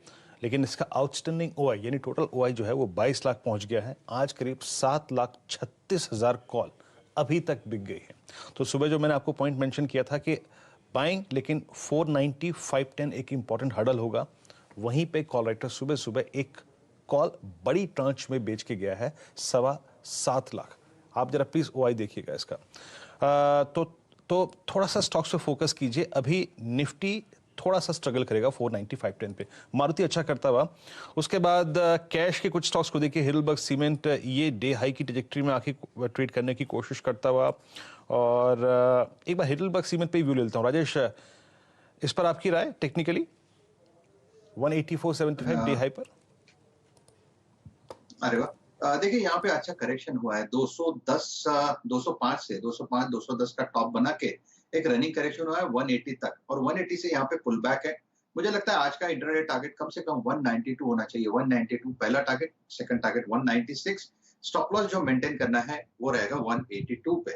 लेकिन इसका आउटस्टैंडिंग ओआई यानी टोटल ओआई जो है वो 22 लाख पहुंच गया है। आज करीब 7,36,000 कॉल अभी तक बिक गई है। तो सुबह जो मैंने आपको पॉइंट मेंशन किया था कि बाइंग, लेकिन 490 510 एक इंपॉर्टेंट हर्डल होगा, वहीं पे कॉल राइटर सुबह सुबह एक कॉल बड़ी ट्रांच में बेच के गया है 7.25 लाख। आप जरा प्लीज ओआई देखिएगा इसका। तो थोड़ा सा स्टॉक्स पे फोकस कीजिए। अभी निफ्टी थोड़ा सा स्ट्रगल करेगा 490 510 पे, मारुति अच्छा करता हुआ। उसके बाद कैश के कुछ स्टॉक्स को देखिए, हिडलबर्ग सीमेंट ये डे हाई की ट्रैजेक्टरी में आके ट्रेड करने की कोशिश करता हुआ। और एक बार हिडलबर्ग सीमेंट पे व्यू ले लेता हूँ। राजेश, इस पर आपकी राय टेक्निकली 184.75 डे हाई पर? अरे वाह, देखिए यहाँ पे अच्छा करेक्शन हुआ है। 205 से 210 का टॉप बना के एक रनिंग करेक्शन हुआ है 180 तक, और 180 से यहाँ पे पुल बैक है। मुझे लगता है आज का इंटरडे टारगेट कम से कम 192 होना चाहिए। 192 पहला target, second target 196, stop loss जो मेंटेन करना है वो रहेगा 182 पे।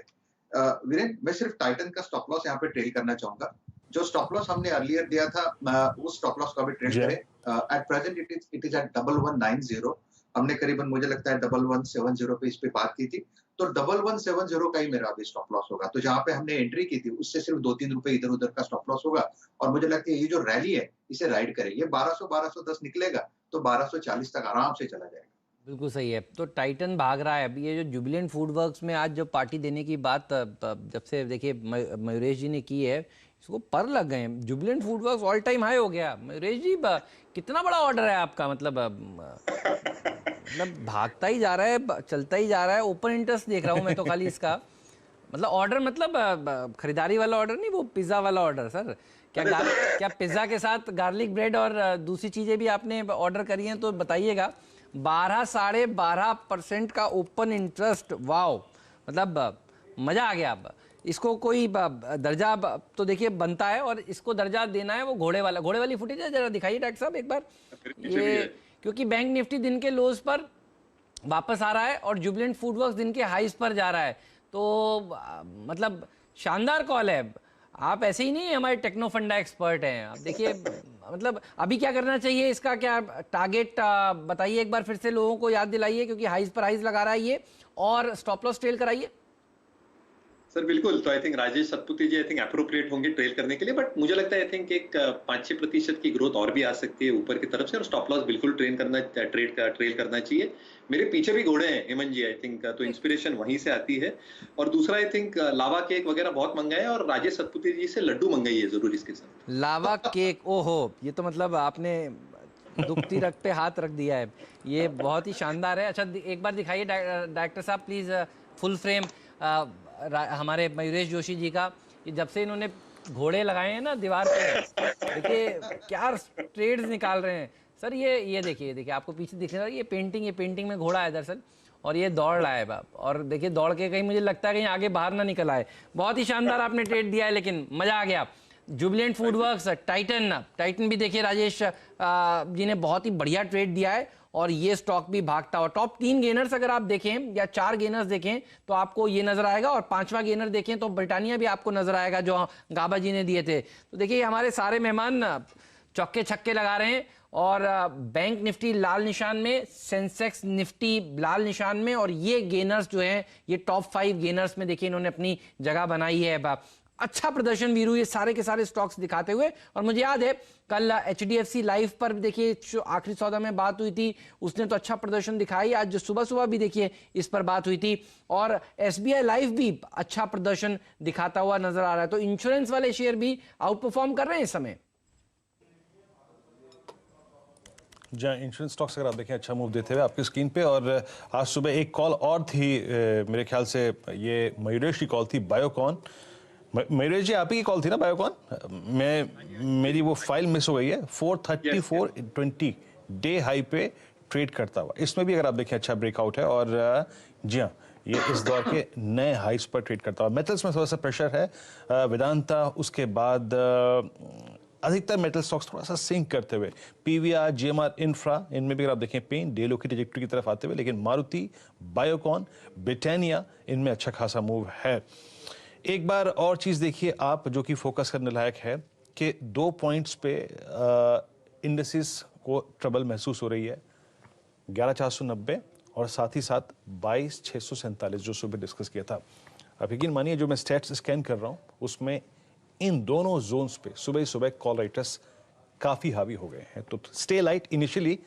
वीरेंद्र, मैं सिर्फ टाइटन का स्टॉप लॉस यहाँ पे ट्रेल करना चाहूंगा। जो स्टॉप लॉस हमने अर्लियर दिया था उस स्टॉप लॉस का भी ट्रेल करें। At present it is at 1190। हमने करीबन मुझे लगता है 1170 पे इस पे बात की थी, तो 1170 का ही मेरा अभी स्टॉप लॉस होगा। तो जहां पे हमने एंट्री की थी उससे सिर्फ 2-3 रुपए इधर उधर का स्टॉप लॉस होगा, और मुझे लगता है ये जो रैली है इसे राइड करें। ये 1200-1210 निकलेगा तो 1240 तक आराम से चला जाएगा। बिल्कुल सही है। तो टाइटन भाग रहा है अभी। ये जो जुबिलेंट फूड वर्क्स में आज जो पार्टी देने की बात जब से देखिए मयूरेश जी ने की है, इसको पर लग गए हैं। Jubilant food works all time high हो गया। मयूरेश जी कितना बड़ा ऑर्डर है आपका? मतलब भागता ही जा रहा है, चलता ही जा रहा है। ओपन इंटरेस्ट देख रहा हूँ मैं तो खाली इसका। मतलब ऑर्डर, मतलब खरीदारी वाला ऑर्डर नहीं, वो पिज्जा वाला ऑर्डर। सर क्या पिज्जा के साथ गार्लिक ब्रेड और दूसरी चीजें भी आपने ऑर्डर करी हैं तो बताइएगा। 12-12.5% का ओपन इंटरेस्ट, वाओ, मतलब मजा आ गया। अब इसको कोई दर्जा तो देखिए बनता है, और इसको दर्जा देना है वो घोड़े वाली फुटेज है, जरा दिखाइए डॉक्टर साहब एक बार ये। क्योंकि बैंक निफ्टी दिन के लोज पर वापस आ रहा है और जुबिलेंट फूडवर्क्स दिन के हाईज पर जा रहा है, तो मतलब शानदार कॉल है। आप ऐसे ही नहीं हमारे टेक्नो फंडा एक्सपर्ट हैं, आप देखिए। मतलब अभी क्या करना चाहिए, इसका क्या टारगेट बताइए एक बार फिर से, लोगों को याद दिलाइए, क्योंकि हाईज पर हाईज लगा रहा है ये, और स्टॉप लॉस ट्रेल कराइए। सर बिल्कुल, तो I think Rajesh Satputi ji I think appropriate होंगे ट्रेल करने के लिए, बट मुझे लगता है आई थिंक एक 5-6% की ग्रोथ और भी आ सकती है ऊपर की तरफ से, और स्टॉप लॉस बिल्कुल ट्रेल करना चाहिए। मेरे पीछे भी घोड़े हैं हेमंत जी, आई थिंक तो इंस्पिरेशन वहीं से आती है। और दूसरा आई थिंक लावा केक वगैरह बहुत मंगाए, और राजेश सतपुती जी से लड्डू मंगाइए जरूर इसके साथ। लावा केक, ओहो, ये तो मतलब आपने दुखती रग पे हाथ रख दिया है, ये बहुत ही शानदार है। अच्छा एक बार दिखाइए डायरेक्टर साहब प्लीज, फुल फ्रेम हमारे मयूरेश जोशी जी का। जब से इन्होंने घोड़े लगाए हैं ना दीवार पे, देखिए क्या ट्रेड्स निकाल रहे हैं सर। ये देखिए आपको पीछे दिख रहा है, ये पेंटिंग में घोड़ा है दरअसल, और ये दौड़ रहा है बाप। और देखिए दौड़ के कहीं मुझे लगता है कहीं आगे बाहर ना निकल आए। बहुत ही शानदार आपने ट्रेड दिया है, लेकिन मजा आ गया। जुबिलेंट फूडवर्क्स, टाइटन भी देखिए राजेश जी ने बहुत ही बढ़िया ट्रेड दिया है, और ये स्टॉक भी भागता हुआ। टॉप 3 गेनर्स अगर आप देखें या 4 गेनर्स देखें तो आपको ये नजर आएगा, और 5वां गेनर देखें तो ब्रिटानिया भी आपको नजर आएगा जो गाबा जी ने दिए थे। तो देखिए हमारे सारे मेहमान चौके छक्के लगा रहे हैं, और बैंक निफ्टी लाल निशान में, सेंसेक्स निफ्टी लाल निशान में, और ये गेनर्स जो हैं ये टॉप 5 गेनर्स में देखिए इन्होंने अपनी जगह बनाई है। अच्छा प्रदर्शन वीरू ये सारे के सारे स्टॉक्स दिखाते हुए। और मुझे याद है कल HDFC लाइफ पर देखिए जो आखिरी सौदा में बात हुई थी, उसने तो अच्छा प्रदर्शन दिखाई। आज जो सुबह भी देखिए इस पर बात हुई थी, और SBI लाइफ भी अच्छा प्रदर्शन दिखाता हुआ नजर आ रहा है। तो इंश्योरेंस वाले शेयर भी आउट परफॉर्म कर रहे हैं इस समय। जहाँ इंश्योरेंस स्टॉक्स अगर आप देखें अच्छा मूव देते हुए आपकी स्क्रीन पे, और आज सुबह एक कॉल और थी, मेरे ख्याल से ये मयूरेश की कॉल थी, बायोकॉन। मयूरेश जी आप ही की कॉल थी ना बायोकॉन? मेरी वो फाइल मिस हो गई है। 434.20 डे हाई पे ट्रेड करता हुआ, इसमें भी अगर आप देखें अच्छा ब्रेकआउट है, और जी हाँ ये इस दौर के नए हाइस पर ट्रेड करता हुआ। मेटल्स में थोड़ा सा प्रेशर है, वेदांता, उसके बाद अधिकतर मेटल स्टॉक्स थोड़ा सा सिंक करते हुए, पीवीआर, जीएमआर इंफ्रा, इनमें भी अगर आप देखें पेन डे लो की ट्रैजेक्टरी की तरफ आते हुए, लेकिन मारुति, बायोकॉन, ब्रिटानिया, इनमें अच्छा खासा मूव है। एक बार और चीज देखिए आप जो कि फोकस करने लायक है कि 2 पॉइंट्स पे इंडेक्सेस को ट्रबल महसूस हो रही है, 11,490 और साथ ही साथ 22,647 जो सुबह डिस्कस किया था। अब यकीन मानिए जो मैं स्टैट्स स्कैन कर रहा हूं उसमें इन दोनों जोन्स पे सुबह सुबह कॉल राइटर्स काफी हावी हो गए हैं। तो stay light initially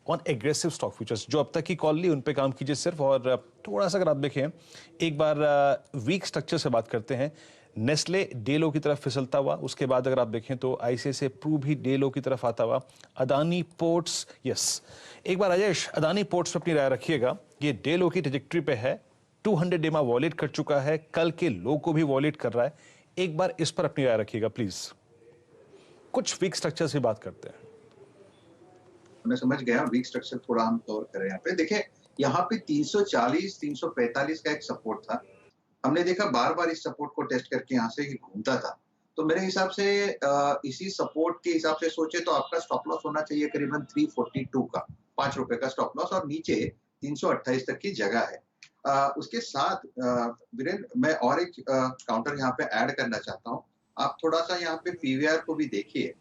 on aggressive stock futures, जो अब तक की कॉल ली उन पे काम कीजिए सिर्फ। और थोड़ा सा अगर आप देखें एक बार वीक स्ट्रक्चर से बात करते हैं, नेस्ले डे लो की तरफ फिसलता हुआ, उसके बाद अगर आप देखें तो आईसीआईसीआई प्रू भी डे लो की तरफ आता हुआ, अदानी पोर्ट्स, यस एक बार राजेश अदानी पोर्ट्स पे अपनी राय रखिएगा, ये डे लो की ट्रैजेक्टरी पे है, 200 डे में वॉलेट कर चुका है, कल के लो को भी वॉलेट कर रहा है, एक बार इस पर अपनी राय रखिएगा प्लीज। कुछ वीक स्ट्रक्चर से बात करते हैं। मैं समझ गया, वीक स्ट्रक्चर थोड़ा हम कवर करें। यहाँ पे देखिए, यहाँ पे 340 345 का एक सपोर्ट था, हमने देखा बार बार इस सपोर्ट को टेस्ट करके यहाँ से घूमता था। तो मेरे हिसाब से इसी सपोर्ट के हिसाब से सोचे तो आपका स्टॉप लॉस होना चाहिए करीबन 342 का, 5 रुपए का स्टॉप लॉस, और नीचे 328 तक की जगह है। उसके साथ वीरेंद्र मैं और एक काउंटर यहाँ पे ऐड करना चाहता हूँ। आप थोड़ा सा यहाँ पे पीवीआर को भी देखिए,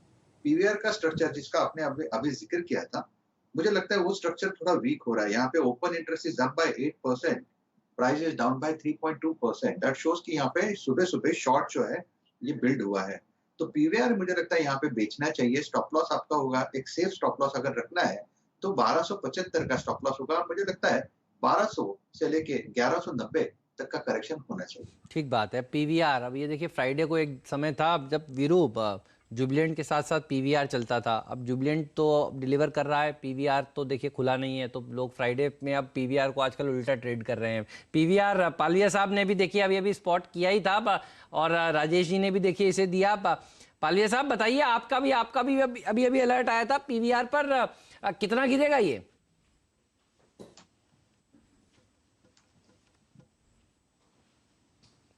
पीवीआर का स्ट्रक्चर जिसका आपने अभी जिक्र किया था, मुझे लगता है वो स्ट्रक्चर थोड़ा वीक हो रहा है। यहाँ पे open interest is up by 8%, price is down by 3.2%। That shows कि यहाँ पे सुबह सुबह शॉर्ट जो है ये बिल्ड हुआ है। तो पीवीआर मुझे लगता है यहाँ पे बेचना चाहिए। स्टॉप लॉस आपका होगा, एक सेफ स्टॉप लॉस अगर रखना है तो 1275 का स्टॉप लॉस होगा। मुझे लगता है 1200 से लेके 1190 तक का करेक्शन होना चाहिए। ठीक बात है। पीवीआर, अब ये देखिए फ्राइडे को एक समय था जब वीरू जुबिलेंट के साथ साथ पीवीआर चलता था, अब जुबिलेंट तो डिलीवर कर रहा है, पीवीआर तो देखिए खुला नहीं है, तो लोग फ्राइडे में अब पीवीआर को आजकल उल्टा ट्रेड कर रहे हैं। पीवीआर पालिया साहब ने भी देखिए अभी स्पॉट किया ही था, और राजेश जी ने भी देखिए इसे दिया। पालिया साहब बताइए, आपका भी अभी अलर्ट आया था पीवीआर पर, कितना गिरेगा ये?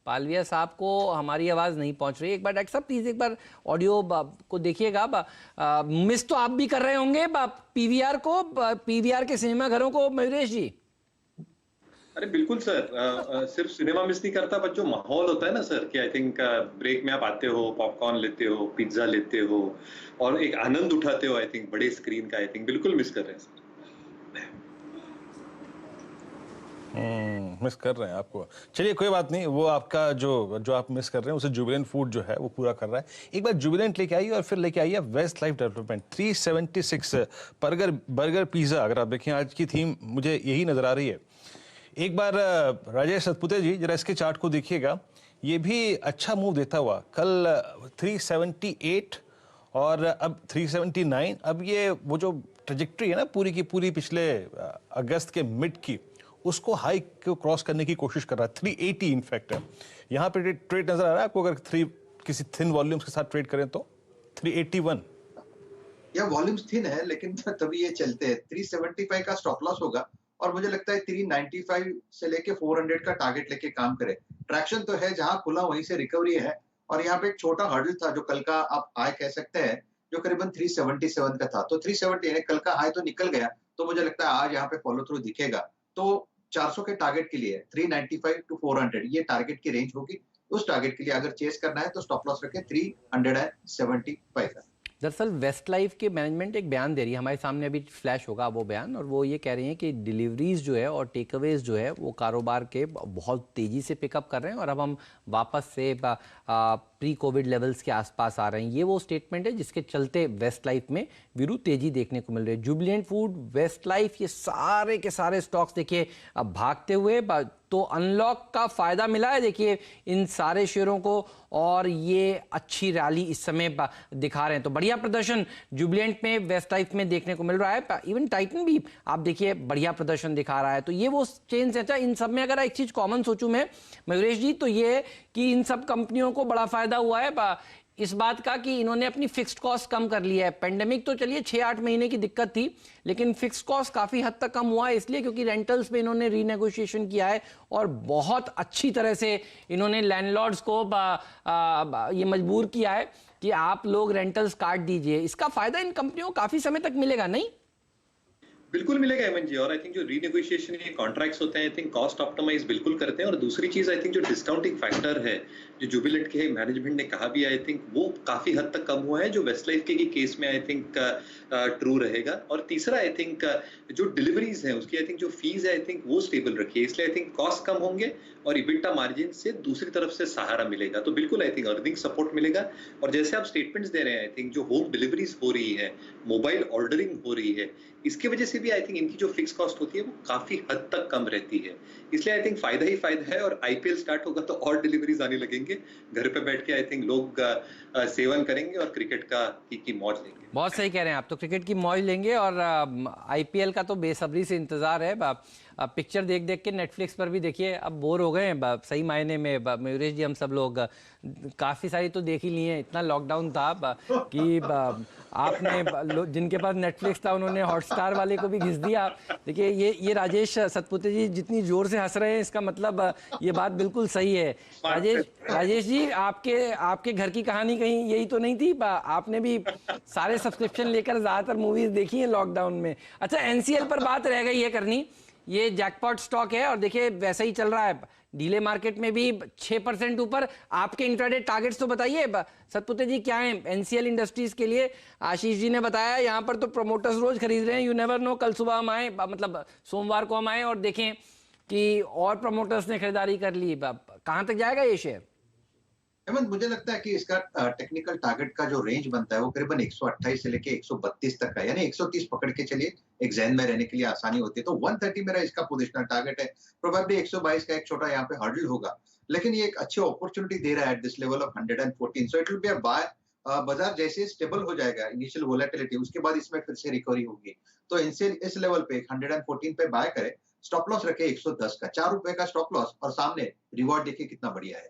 पालविया साहब को हमारी आवाज नहीं पहुंच रही। एक बार डॉक्टर साहब प्लीज एक बार ऑडियो को देखिएगा। मिस तो आप भी कर रहे होंगे पीवीआर को, पीवीआर के सिनेमा घरों को, मयूरेश जी? अरे बिल्कुल सर, सिर्फ सिनेमा मिस नहीं करता, पर जो माहौल होता है ना सर, कि आई थिंक ब्रेक में आप आते हो, पॉपकॉर्न लेते हो, पिज्जा लेते हो और एक आनंद उठाते हो, आई थिंक बड़े स्क्रीन का, आई थिंक बिल्कुल मिस कर रहे हैं सर। मिस कर रहे हैं आपको। चलिए कोई बात नहीं, वो आपका जो आप मिस कर रहे हैं उसे जुबिलेंट फूड जो है वो पूरा कर रहा है। एक बार जुबिलेंट लेके आइए और फिर लेके आइए Westlife development 376 burger pizza. अगर आप देखें आज की थीम मुझे यही नजर आ रही है। एक बार राजेश सतपुते जी जरा इसके चार्ट को देखिएगा, ये भी अच्छा मूव देता हुआ, कल 378 और अब 379। अब ये वो जो ट्रेजेक्ट्री है ना पूरी की पूरी पिछले अगस्त के मिड की, उसको हाई को क्रॉस करने की कोशिश कर रहा है। 380 इनफैक्ट है यहाँ पे ट्रेड नजर आ रहा है आपको, अगर किसी थिन वॉल्यूम्स के साथ ट्रेड करें तो 381 या वॉल्यूम्स थिन है, लेकिन तभी ये चलते हैं। 375 का स्टॉप लॉस होगा और मुझे लगता है 395 से लेके 400 का टारगेट लेके काम करे। ट्रैक्शन तो है, जहां खुला वहीं से रिकवरी है। और यहाँ पे एक छोटा हर्डल था जो कल का आप हाई कह सकते हैं, जो करीबन 377 का था। तो 370 कल का हाई तो निकल गया, तो मुझे लगता है आज यहाँ पे फॉलो थ्रू दिखेगा। तो 400 के टारगेट के लिए 395 टू 400 ये टारगेट की रेंज होगी। उस टारगेट के लिए अगर चेस करना है तो स्टॉप लॉस रखें 375 का। दरअसल वेस्ट लाइफ के मैनेजमेंट एक बयान दे रही है, हमारे सामने अभी फ्लैश होगा वो बयान, और वो ये कह रही हैं कि डिलीवरीज जो है और टेकअवेज जो है वो कारोबार के बहुत तेज़ी से पिकअप कर रहे हैं और अब हम वापस से प्री कोविड लेवल्स के आसपास आ रहे हैं। ये वो स्टेटमेंट है जिसके चलते वेस्ट लाइफ में वीरू तेजी देखने को मिल रही है। जुबिलेंट फूड, वेस्ट लाइफ, ये सारे के सारे स्टॉक्स देखिए अब भागते हुए तो अनलॉक का फायदा मिला है देखिए इन सारे शेयरों को, और ये अच्छी रैली इस समय दिखा रहे हैं। तो बढ़िया प्रदर्शन जुबिलेंट में, वेस्ट लाइफ में देखने को मिल रहा है। इवन टाइटन भी आप देखिए बढ़िया प्रदर्शन दिखा रहा है। तो ये वो चेंज है। अच्छा, इन सब में अगर एक चीज कॉमन सोचूं मैं मयूरेश जी, तो ये कि इन सब कंपनियों को बड़ा फायदा हुआ है इस बात का कि इन्होंने अपनी फिक्स्ड कॉस्ट कम कर लिया है। पेंडेमिक तो चलिए 6-8 महीने की दिक्कत थी, लेकिन फिक्स्ड कॉस्ट काफी हद तक कम हुआ है, इसलिए क्योंकि रेंटल्स पे इन्होंने रीनेगोशिएशन किया है और बहुत अच्छी तरह से इन्होंने लैंडलॉर्ड्स को ये मजबूर किया है कि आप लोग रेंटल्स काट दीजिए। इसका फायदा इन कंपनियों को काफी समय तक मिलेगा, नहीं? बिल्कुल मिलेगा हेमंत जी। और आई थिंक जो रीनेगोशिएशन के कॉन्ट्रैक्ट्स होते हैं, आई थिंक कॉस्ट ऑप्टिमाइज बिल्कुल करते हैं। और दूसरी चीज, आई थिंक जो डिस्काउंटिंग फैक्टर है जो जुबिलेंट के मैनेजमेंट ने कहा भी, आई थिंक वो काफी हद तक कम हुआ है, जो वेस्टलाइफ के केस में आई थिंक ट्रू रहेगा। और तीसरा, आई थिंक जो डिलीवरीज है उसकी आई थिंक जो फीस है आई थिंक वो स्टेबल रखी है, इसलिए आई थिंक कॉस्ट कम होंगे और इबिटा मार्जिन से दूसरी तरफ से सहारा मिलेगा। तो बिल्कुल आई थिंक अर्निंग सपोर्ट मिलेगा। और जैसे आप स्टेटमेंट्स दे रहे हैं, आई थिंक जो होम डिलीवरीज हो रही है, मोबाइल ऑर्डरिंग हो रही है, इसकी वजह से भी आई थिंक इनकी जो फिक्स कॉस्ट होती है वो काफी हद तक कम रहती है। इसलिए आई थिंक फायदा ही फायदा है। और आईपीएल स्टार्ट होगा तो और डिलीवरीज आने लगेंगे, घर पे बैठ के आई थिंक लोग सेवन करेंगे और क्रिकेट की मौज लेंगे। बहुत सही कह रहे हैं आप, तो क्रिकेट की मौज लेंगे और आईपीएल का तो बेसब्री से इंतजार है। पिक्चर देख देख के नेटफ्लिक्स पर भी देखिए अब बोर हो गए हैं सही मायने में मयूरेश जी। हम सब लोग काफ़ी सारी तो देख ही लिए हैं, इतना लॉकडाउन था कि आपने जिनके पास नेटफ्लिक्स था उन्होंने हॉटस्टार वाले को भी घिस दिया। देखिए ये राजेश सतपुते जी जितनी जोर से हंस रहे हैं इसका मतलब ये बात बिल्कुल सही है। राजेश जी, आपके घर की कहानी कहीं यही तो नहीं थी? आपने भी सारे सब्सक्रिप्शन लेकर ज्यादातर मूवीज देखी हैं लॉकडाउन में। अच्छा, एनसीएल पर बात रह गई है करनी, ये जैकपॉट स्टॉक है और देखिए वैसा ही चल रहा है, डीले मार्केट में भी 6% ऊपर। आपके इंट्राडे टारगेट्स तो बताइए सतपुते जी क्या है एनसीएल इंडस्ट्रीज के लिए? आशीष जी ने बताया यहाँ पर तो प्रमोटर्स रोज खरीद रहे हैं, यू नेवर नो, कल सुबह हम आए, मतलब सोमवार को हम आए और देखें कि और प्रमोटर्स ने खरीदारी कर ली। कहां तक जाएगा ये शेयर? हेमंत, मुझे लगता है कि इसका टेक्निकल टारगेट का जो रेंज बनता है वो करीबन 128 से लेके 132 तक का, यानी 130 पकड़ के चलिए, एक जहन में रहने के लिए आसानी होती है। तो 130 मेरा इसका पोजिशनल टारगेट है। प्रोबेबली 122 का एक छोटा यहाँ पे हर्डल होगा, लेकिन ये एक अच्छी अपॉर्चुनिटी दे रहा है at this level of 114। So it will be a buy. बाजार जैसे स्टेबल हो जाएगा, इनिशियल वोलेटिलिटी, उसके बाद इसमें फिर से रिकवरी होगी। तो इनसे इस लेवल पे 114 पे बाय करे, स्टॉप लॉस रखे 110 का, 4 रुपए का स्टॉप लॉस, और सामने रिवॉर्ड देखिए कितना बढ़िया है।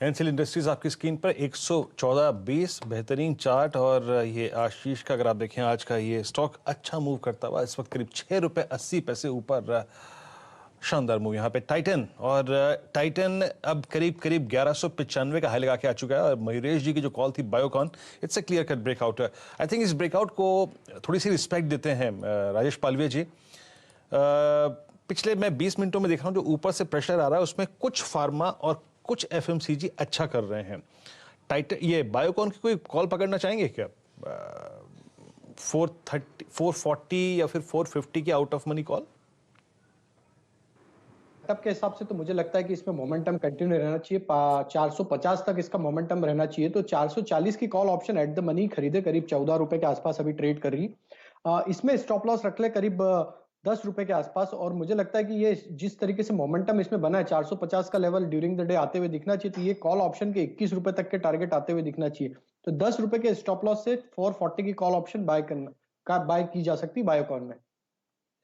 एनसीएल इंडस्ट्रीज आपकी स्क्रीन पर 114.20 बेहतरीन चार्ट। और ये आशीष का अगर आप देखें आज का ये स्टॉक अच्छा मूव करता हुआ इस वक्त करीब 6 रुपए 80 पैसे ऊपर, शानदार मूव यहाँ पे। टाइटन, और टाइटन अब करीब 1195 का हाई लगा के आ चुका है। और मयूरेश जी की जो कॉल थी Biocon, it's a clear cut breakout. I think इस ब्रेकआउट को थोड़ी सी रिस्पेक्ट देते हैं राजेश पालवे जी। पिछले मैं 20 मिनटों में देख रहा हूँ जो ऊपर से प्रेशर आ रहा है उसमें कुछ फार्मा और कुछ एफएमसीजी अच्छा कर रहे हैं। टाइटन, ये बायोकॉन की कोई कॉल पकड़ना चाहेंगे क्या? 430, 440 या फिर 450 की आउट ऑफ मनी कॉल? तब के हिसाब से तो मुझे लगता है कि इसमें मोमेंटम कंटिन्यू रहना चाहिए, 450 तक इसका मोमेंटम रहना चाहिए। तो 440 की call option at the money खरीदे, करीब 14 रुपए के आसपास अभी ट्रेड कर रही। इसमें स्टॉप लॉस रख ले करीब 10 रुपए के आसपास। और मुझे लगता है कि ये जिस तरीके से मोमेंटम इसमें बना है, 450 का लेवल ड्यूरिंग द डे आते हुए दिखना चाहिए। तो ये कॉल ऑप्शन के 21 रुपए तक के टारगेट आते हुए दिखना चाहिए। तो 10 रुपए के स्टॉप लॉस से 440 की कॉल ऑप्शन बाय की जा सकती है बायोकॉन में।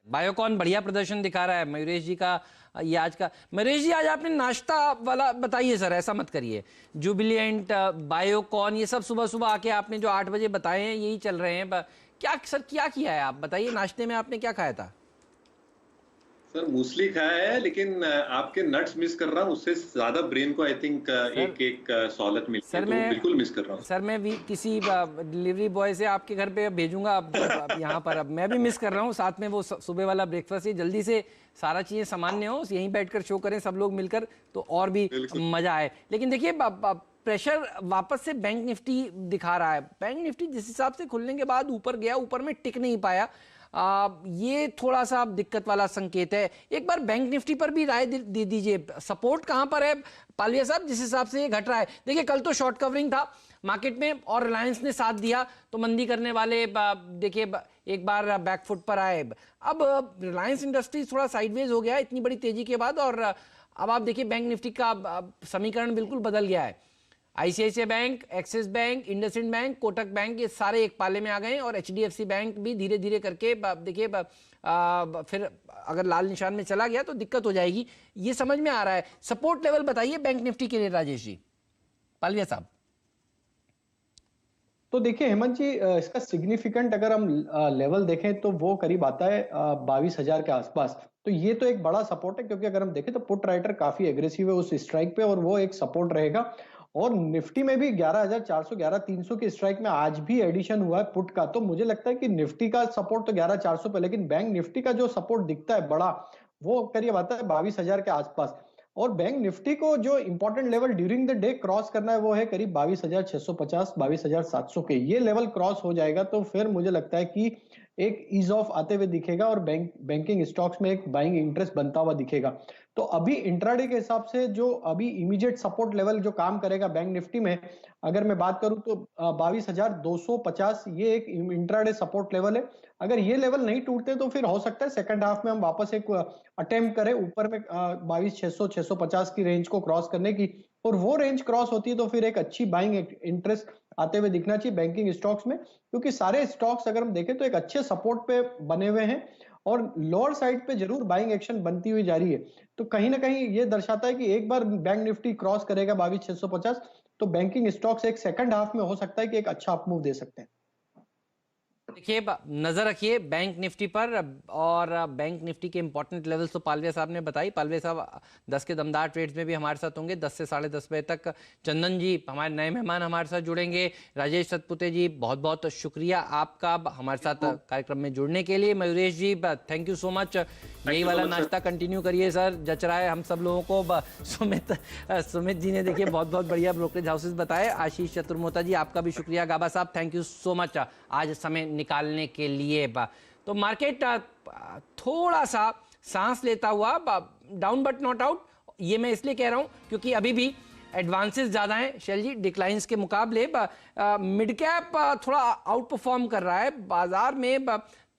बायोकॉन बढ़िया प्रदर्शन दिखा रहा है मयूरेश जी का ये आज का। मयूरेश जी, आज आपने नाश्ता वाला बताइए सर, ऐसा मत करिए। जुबिलेंट, बायोकॉन, ये सब सुबह सुबह आके आपने जो 8 बजे बताए हैं यही चल रहे हैं। क्या सर क्या किया है आप बताइए, नाश्ते में आपने क्या खाया था? सर मूसली खाया है, लेकिन आपके नट्स मिस कर रहा हूँ, उससे ज्यादा ब्रेन को आई थिंक एक सहूलत मिलती है, तो बिल्कुल मिस कर रहा हूँ। सर मैं भी किसी डिलीवरी बॉय से आपके घर पे भेजूंगा अब यहाँ पर। अब मैं भी मिस कर रहा हूँ, साथ में वो सुबह वाला ब्रेकफास्ट। ये जल्दी से सारा चीजें सामान्य हो, यहीं बैठकर शो करें सब लोग मिलकर, तो और भी मजा आए। लेकिन देखिए प्रेशर वापस से बैंक निफ्टी दिखा रहा है। बैंक निफ्टी जिस हिसाब से खुलने के बाद ऊपर गया, ऊपर में टिक नहीं पाया। ये थोड़ा सा दिक्कत वाला संकेत है। एक बार बैंक निफ्टी पर भी राय दे दीजिए, सपोर्ट कहां पर है पालविया साहब जिस हिसाब से ये घट रहा है? देखिए कल तो शॉर्ट कवरिंग था मार्केट में और रिलायंस ने साथ दिया, तो मंदी करने वाले देखिए एक बार बैकफुट पर आए। अब रिलायंस इंडस्ट्रीज थोड़ा साइडवेज हो गया है इतनी बड़ी तेजी के बाद, और अब आप देखिए बैंक निफ्टी का समीकरण बिल्कुल बदल गया है। ICICI bank, axis bank, IndusInd bank, Kotak bank, ये सारे एक पाले में आ गए हैं, और एचडीएफसी बैंक भी धीरे धीरे करके देखिए फिर अगर लाल निशान में चला गया तो दिक्कत हो जाएगी, ये समझ में आ रहा है। सपोर्ट लेवल बताइए बैंक निफ्टी के लिए राजेश जी, पालविया साहब। तो देखिए हेमंत जी, इसका सिग्निफिकेंट अगर हम लेवल देखें तो वो करीब आता है 22,000 के आसपास। तो ये तो एक बड़ा सपोर्ट है, क्योंकि अगर हम देखें तो पुट राइटर काफी एग्रेसिव है उस स्ट्राइक पे, और वो एक सपोर्ट रहेगा। और निफ्टी में भी 11,400 11,300 की स्ट्राइक में आज भी एडिशन हुआ है पुट का। तो मुझे लगता है कि निफ्टी का सपोर्ट तो 11,400 पे, लेकिन बैंक निफ्टी का जो सपोर्ट दिखता है बड़ा, वो करीब आता है 22,000 के आसपास। और बैंक निफ्टी को जो important level during the day cross करना है वो है करीब 22,650 22,700 के। ये लेवल क्रॉस हो जाएगा तो फिर मुझे लगता है कि एक ईज ऑफ आते हुए दिखेगा, और बैंकिंग स्टॉक्स में एक बाइंग इंटरेस्ट बनता हुआ दिखेगा। तो अभी इंट्राडे के हिसाब से जो अभी इमीडिएट सपोर्ट लेवल जो काम करेगा बैंक निफ्टी में, अगर मैं बात करूं तो 22,250 ये एक इंट्राडे सपोर्ट लेवल है। अगर ये लेवल नहीं टूटते तो फिर हो सकता है सेकंड हाफ में हम वापस एक अटेम्प्ट करें ऊपर में 22,600 650 की रेंज को क्रॉस करने की, और वो रेंज क्रॉस होती है तो फिर एक अच्छी बाइंग इंटरेस्ट आते हुए दिखना चाहिए बैंकिंग स्टॉक्स में, क्योंकि सारे स्टॉक्स अगर हम देखें तो एक अच्छे सपोर्ट पे बने हुए हैं, और लोअर साइड पे जरूर बाइंग एक्शन बनती हुई जा रही है। तो कहीं ना कहीं ये दर्शाता है कि एक बार बैंक निफ्टी क्रॉस करेगा 22,650 तो बैंकिंग स्टॉक्स एक सेकंड हाफ में हो सकता है कि एक अच्छा अपमूव दे सकते हैं। देखिए नजर रखिए बैंक निफ्टी पर, और बैंक निफ्टी के इंपॉर्टेंट लेवल्स तो पालविया साहब ने बताई। पालविया साहब 10 के दमदार ट्रेड्स में भी हमारे साथ होंगे 10 से 10:30 बजे तक। चंदन जी हमारे नए मेहमान हमारे साथ जुड़ेंगे। राजेश सतपुते जी बहुत बहुत शुक्रिया आपका हमारे साथ कार्यक्रम में जुड़ने के लिए। मयूरेश जी थैंक यू सो मच, यही वाला नाश्ता कंटिन्यू करिए सर, जच रहा है हम सब लोगों को। सुमित जी ने देखिए बहुत बहुत बढ़िया ब्रोकरेज हाउसेस बताए। आशीष चतुर्मोता जी आपका भी शुक्रिया। गाबा साहब थैंक यू सो मच आज समय निकालने के लिए। तो मार्केट थोड़ा सा सांस लेता हुआ डाउन बट नॉट आउट, ये मैं इसलिए कह रहा हूं क्योंकि अभी भी एडवांसेस ज्यादा हैं शैल जी डिक्लाइंस के मुकाबले। मिड कैप थोड़ा आउट परफॉर्म कर रहा है बाजार में,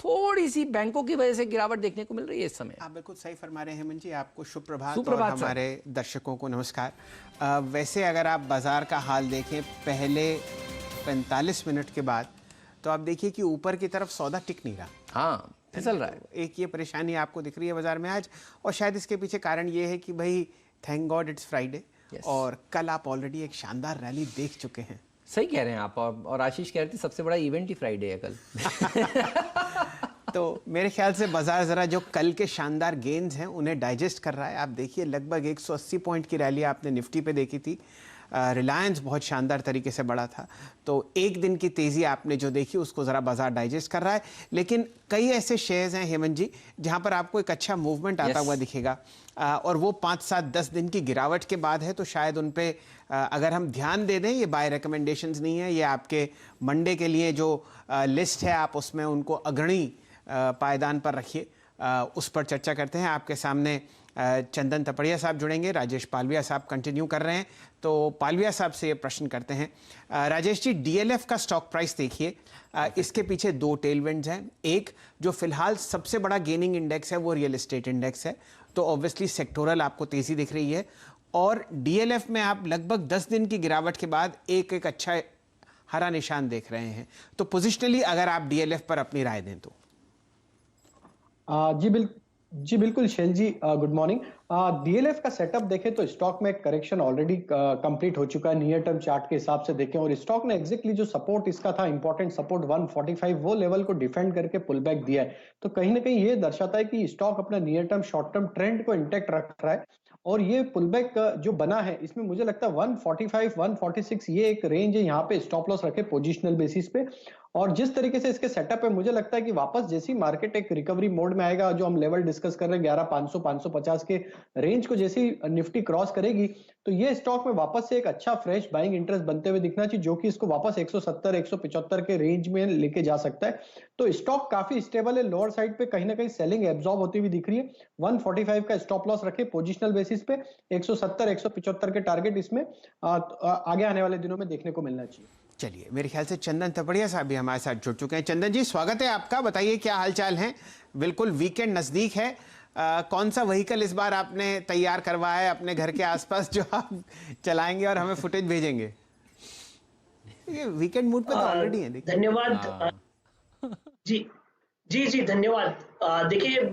थोड़ी सी बैंकों की वजह से गिरावट देखने को मिल रही है इस समय। आप बिल्कुल सही फरमा रहे हैं हेमंत जी, आपको शुभ प्रभात, सुप्रभात और हमारे दर्शकों को नमस्कार। वैसे अगर आप बाजार का हाल देखें पहले 45 मिनट के बाद, तो आप देखिए कि ऊपर की तरफ सौदा टिक नहीं रहा। हाँ फिसल रहा है। एक ये परेशानी आपको दिख रही है बाजार में आज, और शायद इसके पीछे कारण ये है कि भाई थैंक गॉड इट्स फ्राइडे, और कल आप ऑलरेडी एक शानदार रैली देख चुके हैं। सही कह रहे हैं आप, और आशीष कह रहे थे सबसे बड़ा इवेंट ही फ्राइडे है कल। तो मेरे ख्याल से बाजार जरा जो कल के शानदार गेन्स हैं उन्हें डाइजेस्ट कर रहा है। आप देखिए लगभग 180 पॉइंट की रैली आपने निफ्टी पे देखी थी। रिलायंस बहुत शानदार तरीके से बढ़ा था। तो एक दिन की तेज़ी आपने जो देखी उसको ज़रा बाजार डाइजेस्ट कर रहा है, लेकिन कई ऐसे शेयर्स हैं हेमंत जी जहां पर आपको एक अच्छा मूवमेंट आता हुआ दिखेगा, और वो 5 7 10 दिन की गिरावट के बाद है। तो शायद उन पे अगर हम ध्यान दे दें, ये बाय रिकमेंडेशंस नहीं है, ये आपके मंडे के लिए जो लिस्ट है आप उसमें उनको अग्रणी पायदान पर रखिए। उस पर चर्चा करते हैं। आपके सामने चंदन तपड़िया साहब जुड़ेंगे, राजेश पालविया साहब कंटिन्यू कर रहे हैं। तो पालविया साहब से ये प्रश्न करते हैं, राजेश जी डीएलएफ का स्टॉक प्राइस देखिए, इसके पीछे 2 टेलविंड्स हैं। एक जो फिलहाल सबसे बड़ा गेनिंग इंडेक्स है वो रियल एस्टेट इंडेक्स है, तो ऑब्वियसली सेक्टोरल आपको तेजी दिख रही है, और डीएलएफ में आप लगभग 10 दिन की गिरावट के बाद एक अच्छा हरा निशान देख रहे हैं। तो पोजिशनली अगर आप डीएलएफ पर अपनी राय दें तो। जी बिल्कुल शैल जी, गुड मॉर्निंग। डीएलएफ का सेटअप देखें तो स्टॉक में करेक्शन ऑलरेडी कंप्लीट हो चुका है नियर टर्म चार्ट के हिसाब से देखें, और स्टॉक ने एग्जैक्टली जो सपोर्ट इसका था इंपॉर्टेंट सपोर्ट 145 वो लेवल को डिफेंड करके पुल बैक दिया है। तो कहीं ना कहीं ये दर्शाता है कि स्टॉक अपना near term short term trend को इंटैक्ट रख रहा है, और ये पुल बैक जो बना है इसमें मुझे लगता है 145 146 ये एक रेंज है, यहाँ पे स्टॉप लॉस रखे पोजिशनल बेसिस पे। और जिस तरीके से इसके सेटअप है मुझे लगता है कि वापस जैसी मार्केट एक रिकवरी मोड में आएगा, जो हम लेवल डिस्कस कर रहे हैं 11,500 550 के रेंज को जैसी निफ्टी क्रॉस करेगी, तो ये स्टॉक में वापस से एक अच्छा फ्रेश बाइंग इंटरेस्ट बनते हुए दिखना चाहिए, जो कि इसको वापस 170 175 के रेंज में लेके जा सकता है। तो स्टॉक काफी स्टेबल है, लोअर साइड पे कहीं ना कहीं सेलिंग एब्जॉर्ब होती हुई दिख रही है। 145 का स्टॉप लॉस रखे पोजिशनल बेसिस पे, 170 175 के टारगेट इसमें आगे आने वाले दिनों में देखने को मिलना चाहिए। चलिए, मेरे ख्याल से चंदन तपड़िया साहब भी हमारे साथ जुड़ चुके हैं। चंदन जी, स्वागत है आपका। बताइए क्या हालचाल है। बिल्कुल वीकेंड नजदीक है, कौन सा व्हीकल इस बार आपने तैयार करवाया है अपने घर के आसपास जो आप चलाएंगे और हमें फुटेज भेजेंगे? ये वीकेंड मूड पे तो ऑलरेडी है। धन्यवाद जी जी धन्यवाद। देखिए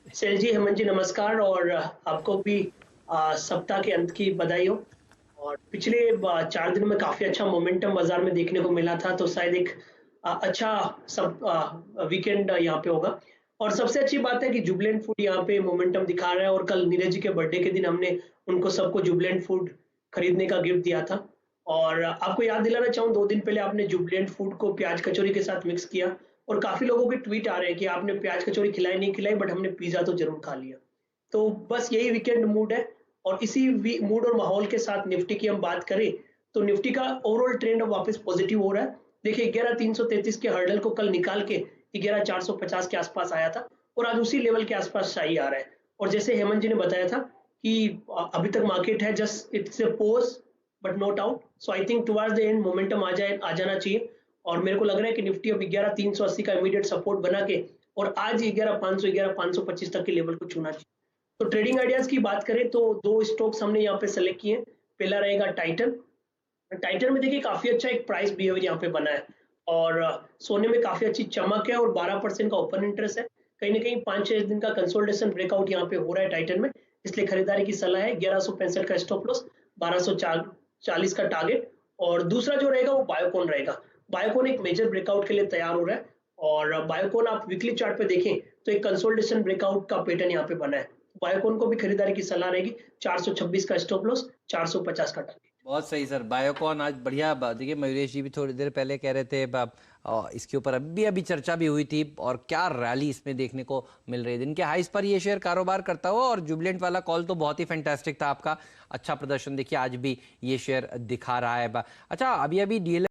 सेल जी, हेमंत जी नमस्कार, और आपको भी सप्ताह के अंत की बधाई हो। और पिछले 4 दिन में काफी अच्छा मोमेंटम बाजार में देखने को मिला था, तो शायद एक अच्छा सब वीकेंड यहाँ पे होगा। और सबसे अच्छी बात है कि जुबिलेंट फूड यहाँ पे मोमेंटम दिखा रहा है, और कल नीरज जी के बर्थडे के दिन हमने उनको सबको जुबिलेंट फूड खरीदने का गिफ्ट दिया था। और आपको याद दिलाना चाहूँ, 2 दिन पहले आपने जुबिलेंट फूड को प्याज कचौरी के साथ मिक्स किया, और काफी लोगों के ट्वीट आ रहे हैं कि आपने प्याज कचौरी खिलाई नहीं खिलाई, बट हमने पिज्जा तो जरूर खा लिया। तो बस यही वीकेंड मूड है, और इसी मूड और माहौल के साथ निफ्टी की हम बात करें तो निफ्टी का ओवरऑल ट्रेंड अब वापस पॉजिटिव हो रहा है। देखिए 11333 के हर्डल को कल निकाल के 11450 के आसपास आया था, और आज उसी लेवल के आसपास शाही आ रहा है। और जैसे हेमंत जी ने बताया था कि अभी तक मार्केट है just it's a pause but not out, so I think towards the end momentum आ जाना चाहिए। और मेरे को लग रहा है कि निफ्टी अब 11380 का इमीडिएट सपोर्ट बना के और आज 11500 11525 तक के लेवल को छूना चाहिए। तो ट्रेडिंग आइडियाज की बात करें तो 2 स्टॉक्स हमने यहाँ पे सेलेक्ट किए। पहला रहेगा टाइटन। टाइटन में देखिए काफी अच्छा एक प्राइस बिहेवियर यहाँ पे बना है, और सोने में काफी अच्छी चमक है, और 12% का ओपन इंटरेस्ट है। कहीं ना कहीं 5-6 दिन का कंसोलिडेशन ब्रेकआउट यहाँ पे हो रहा है टाइटन में, इसलिए खरीदारी की सलाह है। 1165 का स्टॉप लॉस, 1240 का टारगेट। और दूसरा जो रहेगा वो बायोकॉन रहेगा। बायोकॉन एक मेजर ब्रेकआउट के लिए तैयार हो रहा है, और बायोकॉन आप वीकली चार्ट पे देखें तो एक कंसोलिडेशन ब्रेकआउट का पैटर्न यहाँ पे बना है। बायोकॉन को भी खरीदारी की सलाह रहेगी। 426 का स्टॉप लॉस, 450 का टारगेट। बहुत सही सर, बायोकॉन आज बढ़िया। देखिए मयूरेश जी भी थोड़ी देर पहले कह रहे थे इसके ऊपर अभी चर्चा भी हुई थी, और क्या रैली इसमें देखने को मिल रही है। दिन के हाइस पर ये शेयर कारोबार करता हुआ, और जुबिलेंट वाला कॉल तो बहुत ही फैंटास्टिक था आपका, अच्छा प्रदर्शन देखिए आज भी ये शेयर दिखा रहा है। अच्छा, अभी डीएलएफ